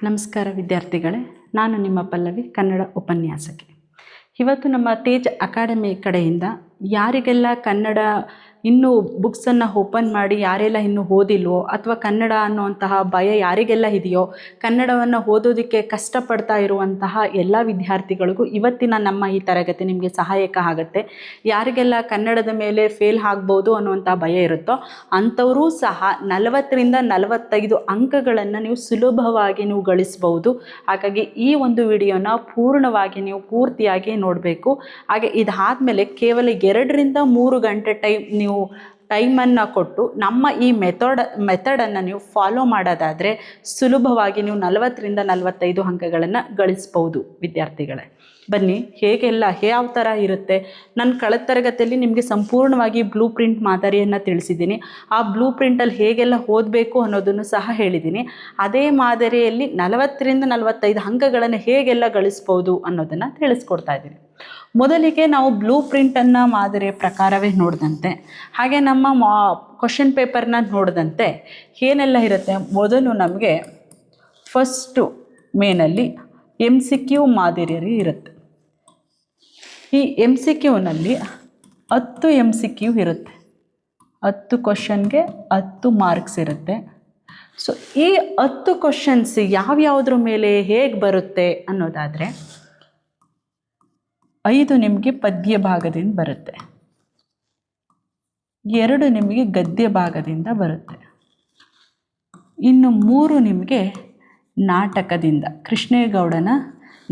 ನಮಸ್ಕಾರ ವಿದ್ಯಾರ್ಥಿಗಳೇ, ನಾನು ನಿಮ್ಮ ಪಲ್ಲವಿ, ಕನ್ನಡ ಉಪನ್ಯಾಸಕಿ. ಇವತ್ತು ನಮ್ಮ ತೇಜ್ ಅಕಾಡೆಮಿ ಕಡೆಯಿಂದ ಯಾರಿಗೆಲ್ಲ ಕನ್ನಡ ಇನ್ನೂ ಬುಕ್ಸನ್ನು ಓಪನ್ ಮಾಡಿ ಯಾರೆಲ್ಲ ಇನ್ನೂ ಓದಿಲ್ವೋ ಅಥವಾ ಕನ್ನಡ ಅನ್ನುವಂತಹ ಭಯ ಯಾರಿಗೆಲ್ಲ ಇದೆಯೋ, ಕನ್ನಡವನ್ನು ಓದೋದಕ್ಕೆ ಕಷ್ಟಪಡ್ತಾ ಇರುವಂತಹ ಎಲ್ಲ ವಿದ್ಯಾರ್ಥಿಗಳಿಗೂ ಇವತ್ತಿನ ನಮ್ಮ ಈ ತರಗತಿ ನಿಮಗೆ ಸಹಾಯಕ ಆಗುತ್ತೆ. ಯಾರಿಗೆಲ್ಲ ಕನ್ನಡದ ಮೇಲೆ ಫೇಲ್ ಆಗ್ಬೋದು ಅನ್ನುವಂಥ ಭಯ ಇರುತ್ತೋ ಅಂಥವರೂ ಸಹ 40ರಿಂದ 45 ಅಂಕಗಳನ್ನು ನೀವು ಸುಲಭವಾಗಿ ನೀವು ಗಳಿಸ್ಬೋದು. ಹಾಗಾಗಿ ಈ ಒಂದು ವಿಡಿಯೋನ ಪೂರ್ಣವಾಗಿ ನೀವು ಪೂರ್ತಿಯಾಗಿ ನೋಡಬೇಕು. ಹಾಗೆ ಇದಾದಮೇಲೆ ಕೇವಲ 2ರಿಂದ 3 ಗಂಟೆ ನೀವು ಟೈಮನ್ನು ಕೊಟ್ಟು ನಮ್ಮ ಈ ಮೆಥಡನ್ನು ನೀವು ಫಾಲೋ ಮಾಡೋದಾದರೆ ಸುಲಭವಾಗಿ ನೀವು 40ರಿಂದ 45 ಅಂಕಗಳನ್ನು ಗಳಿಸ್ಬೋದು ವಿದ್ಯಾರ್ಥಿಗಳೇ. ಬನ್ನಿ, ಹೇಗೆಲ್ಲ ಯಾವ ಥರ ಇರುತ್ತೆ. ನನ್ನ ಕಳೆದ ತರಗತಿಯಲ್ಲಿ ನಿಮಗೆ ಸಂಪೂರ್ಣವಾಗಿ ಬ್ಲೂ ಪ್ರಿಂಟ್ ಮಾದರಿಯನ್ನು ತಿಳಿಸಿದ್ದೀನಿ. ಆ ಬ್ಲೂ ಪ್ರಿಂಟಲ್ಲಿ ಹೇಗೆಲ್ಲ ಓದಬೇಕು ಅನ್ನೋದನ್ನು ಸಹ ಹೇಳಿದ್ದೀನಿ. ಅದೇ ಮಾದರಿಯಲ್ಲಿ 40ರಿಂದ 45 ಅಂಕಗಳನ್ನು ಹೇಗೆಲ್ಲ ಗಳಿಸ್ಬೋದು ಅನ್ನೋದನ್ನು ತಿಳಿಸ್ಕೊಡ್ತಾ ಇದ್ದೀನಿ. ಮೊದಲಿಗೆ ನಾವು ಬ್ಲೂ ಪ್ರಿಂಟನ್ನು ಮಾದರಿಯ ಪ್ರಕಾರವೇ ನೋಡಿದಂತೆ, ಹಾಗೆ ನಮ್ಮ ಕ್ವಶನ್ ಪೇಪರ್ನ ನೋಡಿದಂತೆ ಏನೆಲ್ಲ ಇರುತ್ತೆ. ಮೊದಲು ನಮಗೆ ಫಸ್ಟು ಮೇನಲ್ಲಿ MCQ ಮಾದರಿಯಲ್ಲಿ ಇರುತ್ತೆ. ಈ MCQನಲ್ಲಿ 10 MCQ ಇರುತ್ತೆ. 10 ಕ್ವಶನ್ಗೆ 10 ಮಾರ್ಕ್ಸ್ ಇರುತ್ತೆ. ಸೊ ಈ 10 ಕ್ವಶನ್ಸ್ ಯಾವ್ಯಾವುದ್ರ ಮೇಲೆ ಹೇಗೆ ಬರುತ್ತೆ ಅನ್ನೋದಾದರೆ, 5 ನಿಮಗೆ ಪದ್ಯ ಭಾಗದಿಂದ ಬರುತ್ತೆ, 2 ನಿಮಗೆ ಗದ್ಯ ಭಾಗದಿಂದ ಬರುತ್ತೆ, ಇನ್ನು 3 ನಿಮಗೆ ನಾಟಕದಿಂದ, ಕೃಷ್ಣೇಗೌಡನ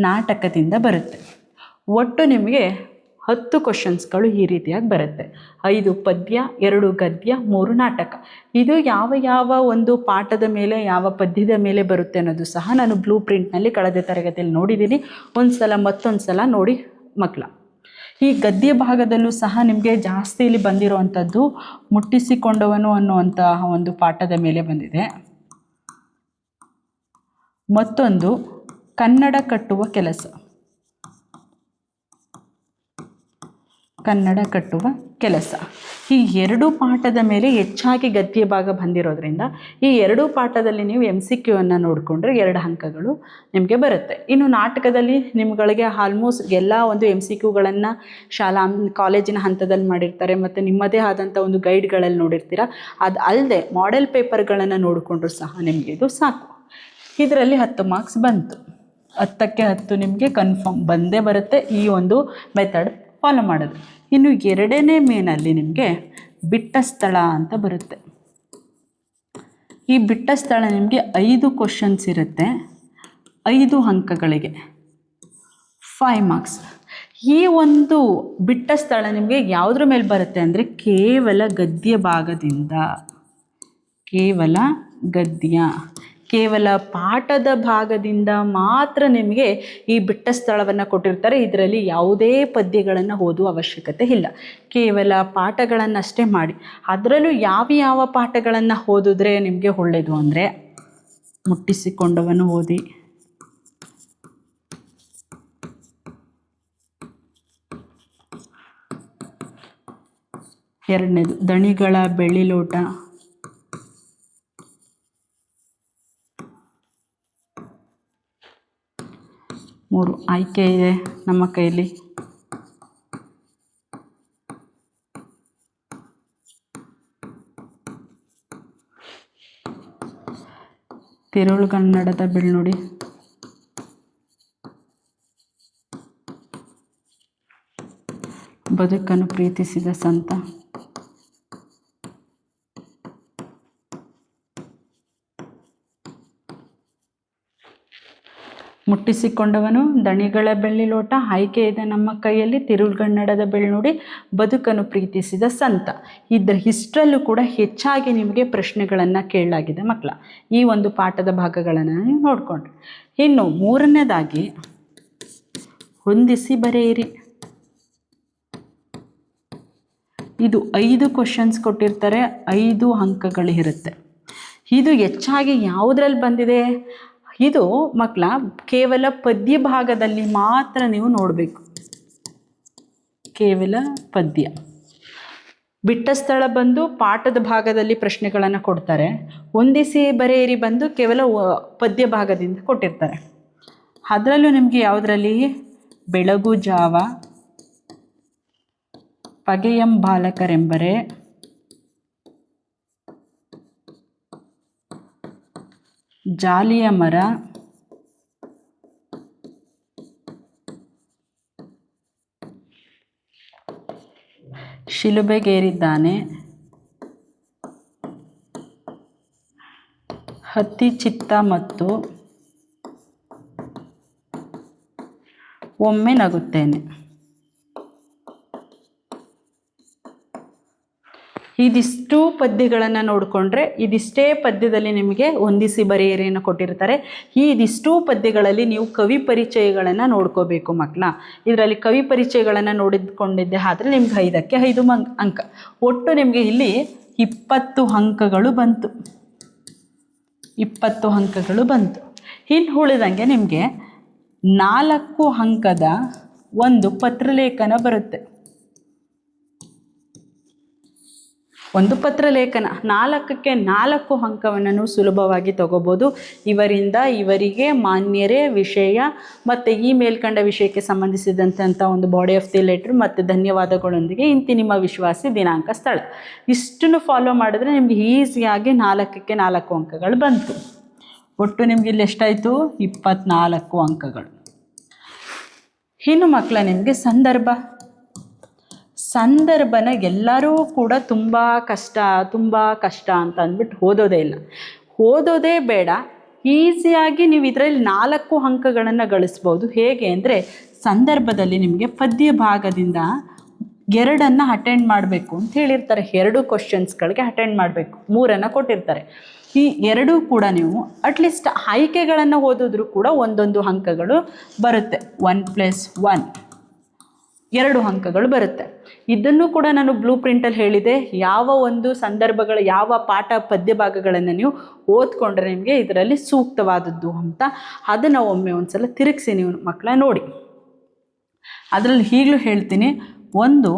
ನಾಟಕದಿಂದ ಬರುತ್ತೆ. ಒಟ್ಟು ನಿಮಗೆ 10 ಕ್ವಶನ್ಸ್ಗಳು ಈ ರೀತಿಯಾಗಿ ಬರುತ್ತೆ. 5 ಪದ್ಯ, 2 ಗದ್ಯ, 3 ನಾಟಕ. ಇದು ಯಾವ ಒಂದು ಪಾಠದ ಮೇಲೆ, ಯಾವ ಪದ್ಯದ ಮೇಲೆ ಬರುತ್ತೆ ಅನ್ನೋದು ಸಹ ನಾನು ಬ್ಲೂ ಪ್ರಿಂಟ್ನಲ್ಲಿ ಕಳೆದ ತರಗತಿಯಲ್ಲಿ ನೋಡಿದ್ದೀನಿ. ಮತ್ತೊಂದು ಸಲ ನೋಡಿ ಮಕ್ಕಳ. ಈ ಗದ್ಯ ಭಾಗದಲ್ಲೂ ಸಹ ನಿಮಗೆ ಜಾಸ್ತಿ ಇಲ್ಲಿ ಬಂದಿರುವಂಥದ್ದು ಮುಟ್ಟಿಸಿಕೊಂಡವನು ಅನ್ನುವಂತಹ ಒಂದು ಪಾಠದ ಮೇಲೆ ಬಂದಿದೆ. ಮತ್ತೊಂದು ಕನ್ನಡ ಕಟ್ಟುವ ಕೆಲಸ, ಕನ್ನಡ ಕಟ್ಟುವ ಕೆಲಸ. ಈ 2 ಪಾಠದ ಮೇಲೆ ಹೆಚ್ಚಾಗಿ ಗದ್ಯ ಭಾಗ ಬಂದಿರೋದ್ರಿಂದ ಈ 2 ಪಾಠದಲ್ಲಿ ನೀವು MCQವನ್ನು ನೋಡಿಕೊಂಡ್ರೆ 2 ಅಂಕಗಳು ನಿಮಗೆ ಬರುತ್ತೆ. ಇನ್ನು ನಾಟಕದಲ್ಲಿ ನಿಮ್ಗಳಿಗೆ ಆಲ್ಮೋಸ್ಟ್ ಎಲ್ಲ ಒಂದು MCQಗಳನ್ನು ಕಾಲೇಜಿನ ಹಂತದಲ್ಲಿ ಮಾಡಿರ್ತಾರೆ ಮತ್ತು ನಿಮ್ಮದೇ ಆದಂಥ ಒಂದು ಗೈಡ್ಗಳಲ್ಲಿ ನೋಡಿರ್ತೀರ. ಅದು ಅಲ್ಲದೆ ಮಾಡೆಲ್ ಪೇಪರ್ಗಳನ್ನು ನೋಡಿಕೊಂಡ್ರು ಸಹ ನಿಮಗೆ ಇದು ಸಾಕು. ಇದರಲ್ಲಿ 10 ಮಾರ್ಕ್ಸ್ ಬಂತು. 10ಕ್ಕೆ 10 ನಿಮಗೆ ಕನ್ಫರ್ಮ್ ಬಂದೇ ಬರುತ್ತೆ ಈ ಒಂದು ಮೆಥಡ್ ಫಾಲೋ ಮಾಡೋದು. ಇನ್ನು 2ನೇ ಮೇನಲ್ಲಿ ನಿಮಗೆ ಬಿಟ್ಟ ಸ್ಥಳ ಅಂತ ಬರುತ್ತೆ. ಈ ಬಿಟ್ಟ ಸ್ಥಳ ನಿಮಗೆ 5 ಕ್ವಶನ್ಸ್ ಇರುತ್ತೆ, 5 ಅಂಕಗಳಿಗೆ 5 ಮಾರ್ಕ್ಸ್. ಈ ಒಂದು ಬಿಟ್ಟ ಸ್ಥಳ ನಿಮಗೆ ಯಾವುದ್ರ ಮೇಲೆ ಬರುತ್ತೆ ಅಂದರೆ ಕೇವಲ ಗದ್ಯ ಭಾಗದಿಂದ, ಕೇವಲ ಗದ್ಯ, ಕೇವಲ ಪಾಠದ ಭಾಗದಿಂದ ಮಾತ್ರ ನಿಮಗೆ ಈ ಬಿಟ್ಟ ಸ್ಥಳವನ್ನು ಕೊಟ್ಟಿರ್ತಾರೆ. ಇದರಲ್ಲಿ ಯಾವುದೇ ಪದ್ಯಗಳನ್ನು ಓದುವ ಅವಶ್ಯಕತೆ ಇಲ್ಲ, ಕೇವಲ ಪಾಠಗಳನ್ನಷ್ಟೇ ಮಾಡಿ. ಅದರಲ್ಲೂ ಯಾವ ಪಾಠಗಳನ್ನು ಓದಿದ್ರೆ ನಿಮಗೆ ಒಳ್ಳೆಯದು ಅಂದರೆ, ಮುಟ್ಟಿಸಿಕೊಂಡವನು ಓದಿ, ಎರಡನೇದು ದಣಿಗಳ ಬೆಳ್ಳಿಲೋಟ, ಮೂರು ಆಯ್ಕೆ ಇದೆ ನಮ್ಮ ಕೈಯಲ್ಲಿ, ತಿರುಳುಗನ್ನಡದ ಬೆಳ್ನುಡಿ, ಬದುಕನ್ನು ಪ್ರೀತಿಸಿದ ಸಂತ, ಮುಟ್ಟಿಸಿಕೊಂಡವನು, ದಣಿಗಳ ಬೆಳ್ಳಿಲೋಟ, ಆಯ್ಕೆ ಇದೆ ನಮ್ಮ ಕೈಯಲ್ಲಿ, ತಿರುಳುಗನ್ನಡದ ಬೆಳ್ನುಡಿ, ಬದುಕನ್ನು ಪ್ರೀತಿಸಿದ ಸಂತ. ಇಷ್ಟರಲ್ಲೂ ಕೂಡ ಹೆಚ್ಚಾಗಿ ನಿಮಗೆ ಪ್ರಶ್ನೆಗಳನ್ನು ಕೇಳಲಾಗಿದೆ ಮಕ್ಕಳ. ಈ ಒಂದು ಪಾಠದ ಭಾಗಗಳನ್ನು ನೀವು ನೋಡಿಕೊಂಡ್ರಿ. ಇನ್ನು 3ನೇದಾಗಿ ಹೊಂದಿಸಿ ಬರೆಯಿರಿ. ಇದು 5 ಕ್ವಶನ್ಸ್ ಕೊಟ್ಟಿರ್ತಾರೆ, 5 ಅಂಕಗಳಿರುತ್ತೆ. ಇದು ಹೆಚ್ಚಾಗಿ ಯಾವುದ್ರಲ್ಲಿ ಬಂದಿದೆ? ಇದು ಮಕ್ಕಳ ಕೇವಲ ಪದ್ಯ ಭಾಗದಲ್ಲಿ ಮಾತ್ರ ನೀವು ನೋಡಬೇಕು, ಕೇವಲ ಪದ್ಯ. ಬಿಟ್ಟ ಸ್ಥಳ ಬಂದು ಪಾಠದ ಭಾಗದಲ್ಲಿ ಪ್ರಶ್ನೆಗಳನ್ನು ಕೊಡ್ತಾರೆ. ಹೊಂದಿಸಿ ಬರೆಯಿರಿ ಬಂದು ಕೇವಲ ಪದ್ಯ ಭಾಗದಿಂದ ಕೊಟ್ಟಿರ್ತಾರೆ. ಅದರಲ್ಲೂ ನಿಮಗೆ ಯಾವುದರಲ್ಲಿ ಬೆಳಗು ಜಾವ, ಪಗೆಯಂ ಬಾಲಕರೆಂಬರೆ, ಜಾಲಿಯ ಮರ, ಶಿಲುಬೆಗೇರಿದ್ದಾನೆ, ಹತ್ತಿ ಚಿತ್ತ ಮತ್ತು ಒಮ್ಮೆ ನಗುತ್ತೇನೆ. ಇದಿಷ್ಟು ಪದ್ಯಗಳನ್ನು ನೋಡಿಕೊಂಡ್ರೆ ಇದಿಷ್ಟೇ ಪದ್ಯದಲ್ಲಿ ನಿಮಗೆ ಹೊಂದಿಸಿ ಬರೆಯಿರಿಯನ್ನು ಕೊಟ್ಟಿರ್ತಾರೆ. ಇದಿಷ್ಟು ಪದ್ಯಗಳಲ್ಲಿ ನೀವು ಕವಿ ಪರಿಚಯಗಳನ್ನು ನೋಡ್ಕೋಬೇಕು ಮಕ್ಕಳ. ಇದರಲ್ಲಿ ಕವಿ ಪರಿಚಯಗಳನ್ನು ನೋಡಿಕೊಂಡಿದ್ದೆ ಆದರೆ ನಿಮ್ಗೆ 5ಕ್ಕೆ 5 ಅಂಕ. ಒಟ್ಟು ನಿಮಗೆ ಇಲ್ಲಿ 20 ಅಂಕಗಳು ಬಂತು. 20 ಅಂಕಗಳು ಬಂತು. ಇನ್ನು ಉಳಿದಂಗೆ ನಿಮಗೆ 4 ಅಂಕದ ಒಂದು ಪತ್ರಲೇಖನ ಬರುತ್ತೆ. ಒಂದು ಪತ್ರಲೇಖನ 4ಕ್ಕೆ 4 ಅಂಕವನ್ನು ಸುಲಭವಾಗಿ ತಗೋಬೋದು. ಇವರಿಂದ ಇವರಿಗೆ ಮಾನ್ಯರೇ ವಿಷಯ ಮತ್ತು ಈ ಮೇಲ್ಕಂಡ ವಿಷಯಕ್ಕೆ ಸಂಬಂಧಿಸಿದಂಥ ಒಂದು ಬಾಡಿ ಆಫ್ ದಿ ಲೆಟ್ರ್ ಮತ್ತು ಧನ್ಯವಾದಗಳೊಂದಿಗೆ ಇಂತಿ ನಿಮ್ಮ ವಿಶ್ವಾಸಿ ದಿನಾಂಕ ಸ್ಥಳ ಇಷ್ಟನ್ನು ಫಾಲೋ ಮಾಡಿದ್ರೆ ನಿಮಗೆ ಈಸಿಯಾಗಿ 4ಕ್ಕೆ 4 ಅಂಕಗಳು ಬಂತು. ಒಟ್ಟು ನಿಮ್ಗೆ ಇಲ್ಲಿ ಎಷ್ಟಾಯಿತು? 24 ಅಂಕಗಳು. ಇನ್ನು ಮಕ್ಕಳ ನಿಮಗೆ ಸಂದರ್ಭನ ಎಲ್ಲರೂ ಕೂಡ ತುಂಬ ಕಷ್ಟ ಅಂತ ಅಂದ್ಬಿಟ್ಟು ಓದೋದೇ ಇಲ್ಲ. ಓದೋದೇ ಬೇಡ. ಈಸಿಯಾಗಿ ನೀವು ಇದರಲ್ಲಿ 4 ಅಂಕಗಳನ್ನು ಗಳಿಸ್ಬೋದು. ಹೇಗೆ ಅಂದರೆ ಸಂದರ್ಭದಲ್ಲಿ ನಿಮಗೆ ಪದ್ಯ ಭಾಗದಿಂದ 2 ಅಟೆಂಡ್ ಮಾಡಬೇಕು ಅಂತ ಹೇಳಿರ್ತಾರೆ. 2 ಕ್ವಶನ್ಸ್ಗಳಿಗೆ ಅಟೆಂಡ್ ಮಾಡಬೇಕು. 3 ಕೊಟ್ಟಿರ್ತಾರೆ. ಈ 2 ಕೂಡ ನೀವು ಅಟ್ಲೀಸ್ಟ್ ಆಯ್ಕೆಗಳನ್ನು ಓದಿದ್ರೂ ಕೂಡ 1 ಅಂಕಗಳು ಬರುತ್ತೆ. 1+1 2 ಅಂಕಗಳು ಬರುತ್ತೆ. ಇದನ್ನು ಕೂಡ ನಾನು ಬ್ಲೂ ಪ್ರಿಂಟಲ್ಲಿ ಹೇಳಿದೆ. ಯಾವ ಒಂದು ಸಂದರ್ಭಗಳ ಯಾವ ಪಾಠ ಪದ್ಯ ಭಾಗಗಳನ್ನು ನೀವು ಓದ್ಕೊಂಡ್ರೆ ನಿಮಗೆ ಇದರಲ್ಲಿ ಸೂಕ್ತವಾದದ್ದು ಅಂತ ಅದನ್ನು ಒಮ್ಮೆ ಒಂದು ಸಲ ತಿರುಗಿಸಿ ನೀವು ಮಕ್ಕಳ ನೋಡಿ. ಅದರಲ್ಲಿ ಈಗಲೂ ಹೇಳ್ತೀನಿ. 1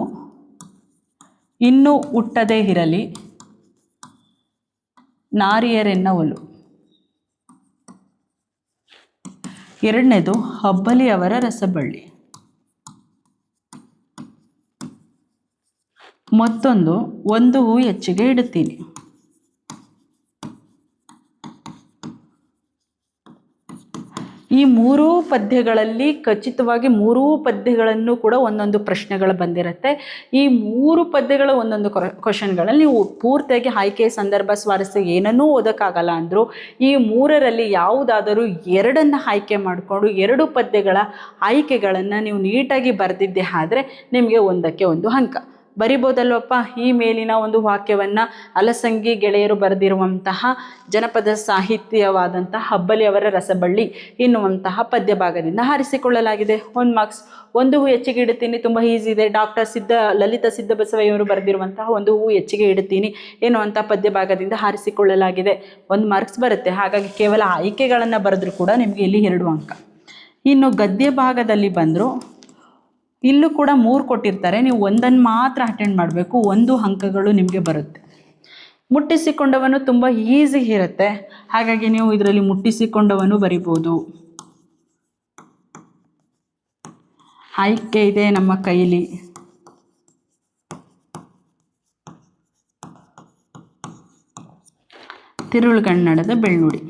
ಇನ್ನೂ ಹುಟ್ಟದೇ ಇರಲಿ ನಾರಿಯರೆನ್ನವಲು. 2ನೇದು ಹಬ್ಬಲಿಯವರ ರಸಬಳ್ಳಿ. ಮತ್ತೊಂದು ಒಂದು ಹೂ ಹೆಚ್ಚಿಗೆ ಇಡುತ್ತೀನಿ. ಈ 3 ಪದ್ಯಗಳಲ್ಲಿ ಖಚಿತವಾಗಿ 3 ಪದ್ಯಗಳನ್ನು ಕೂಡ ಒಂದೊಂದು ಪ್ರಶ್ನೆಗಳು ಬಂದಿರುತ್ತೆ. ಈ 3 ಪದ್ಯಗಳ ಒಂದೊಂದು ಕ್ವಶನ್ಗಳಲ್ಲಿ ನೀವು ಪೂರ್ತಿಯಾಗಿ ಆಯ್ಕೆ ಸಂದರ್ಭ ಸ್ವಾರಸ್ಯ ಏನನ್ನೂ ಓದೋಕ್ಕಾಗಲ್ಲ ಅಂದರು ಈ 3ರಲ್ಲಿ ಯಾವುದಾದರೂ 2 ಆಯ್ಕೆ ಮಾಡಿಕೊಂಡು 2 ಪದ್ಯಗಳ ಆಯ್ಕೆಗಳನ್ನು ನೀವು ನೀಟಾಗಿ ಬರೆದಿದ್ದೆ ಆದರೆ ನಿಮಗೆ 1ಕ್ಕೆ 1 ಅಂಕ ಬರಿಬೋದಲ್ವಪ್ಪ. ಈ ಮೇಲಿನ ಒಂದು ವಾಕ್ಯವನ್ನು ಅಲಸಂಗಿ ಗೆಳೆಯರು ಬರೆದಿರುವಂತಹ ಜನಪದ ಸಾಹಿತ್ಯವಾದಂತಹ ಹಬ್ಬಲಿಯವರ ರಸಬಳ್ಳಿ ಎನ್ನುವಂತಹ ಪದ್ಯ ಭಾಗದಿಂದ ಆರಿಸಿಕೊಳ್ಳಲಾಗಿದೆ. 1 ಮಾರ್ಕ್ಸ್. ಒಂದು ಹೂ ಹೆಚ್ಚಿಗೆ ಇಡುತ್ತೀನಿ, ತುಂಬ ಈಸಿ ಇದೆ. ಲಲಿತಾ ಸಿದ್ದಬಸವಯ್ಯವರು ಬರೆದಿರುವಂತಹ ಒಂದು ಹೂ ಹೆಚ್ಚಿಗೆ ಇಡುತ್ತೀನಿ ಎನ್ನುವಂಥ ಪದ್ಯ ಭಾಗದಿಂದ ಆರಿಸಿಕೊಳ್ಳಲಾಗಿದೆ. 1 ಮಾರ್ಕ್ಸ್ ಬರುತ್ತೆ. ಹಾಗಾಗಿ ಕೇವಲ ಆಯ್ಕೆಗಳನ್ನು ಬರೆದ್ರೂ ಕೂಡ ನಿಮಗೆ ಇಲ್ಲಿ 2 ಅಂಕ. ಇನ್ನು ಗದ್ಯ ಭಾಗದಲ್ಲಿ ಬಂದರೂ ಇಲ್ಲೂ ಕೂಡ 3 ಕೊಟ್ಟಿರ್ತಾರೆ. ನೀವು 1 ಮಾತ್ರ ಅಟೆಂಡ್ ಮಾಡಬೇಕು. 1 ಅಂಕಗಳು ನಿಮಗೆ ಬರುತ್ತೆ. ಮುಟ್ಟಿಸಿಕೊಂಡವನು ತುಂಬ ಈಸಿ ಇರುತ್ತೆ. ಹಾಗಾಗಿ ನೀವು ಇದರಲ್ಲಿ ಮುಟ್ಟಿಸಿಕೊಂಡವನು ಬರಿಬೋದು. ಆಯ್ಕೆ ಇದೆ ನಮ್ಮ ಕೈಲಿ. ತಿರುಳುಗನ್ನಡದ ಬೆಳ್ಳುಡಿ.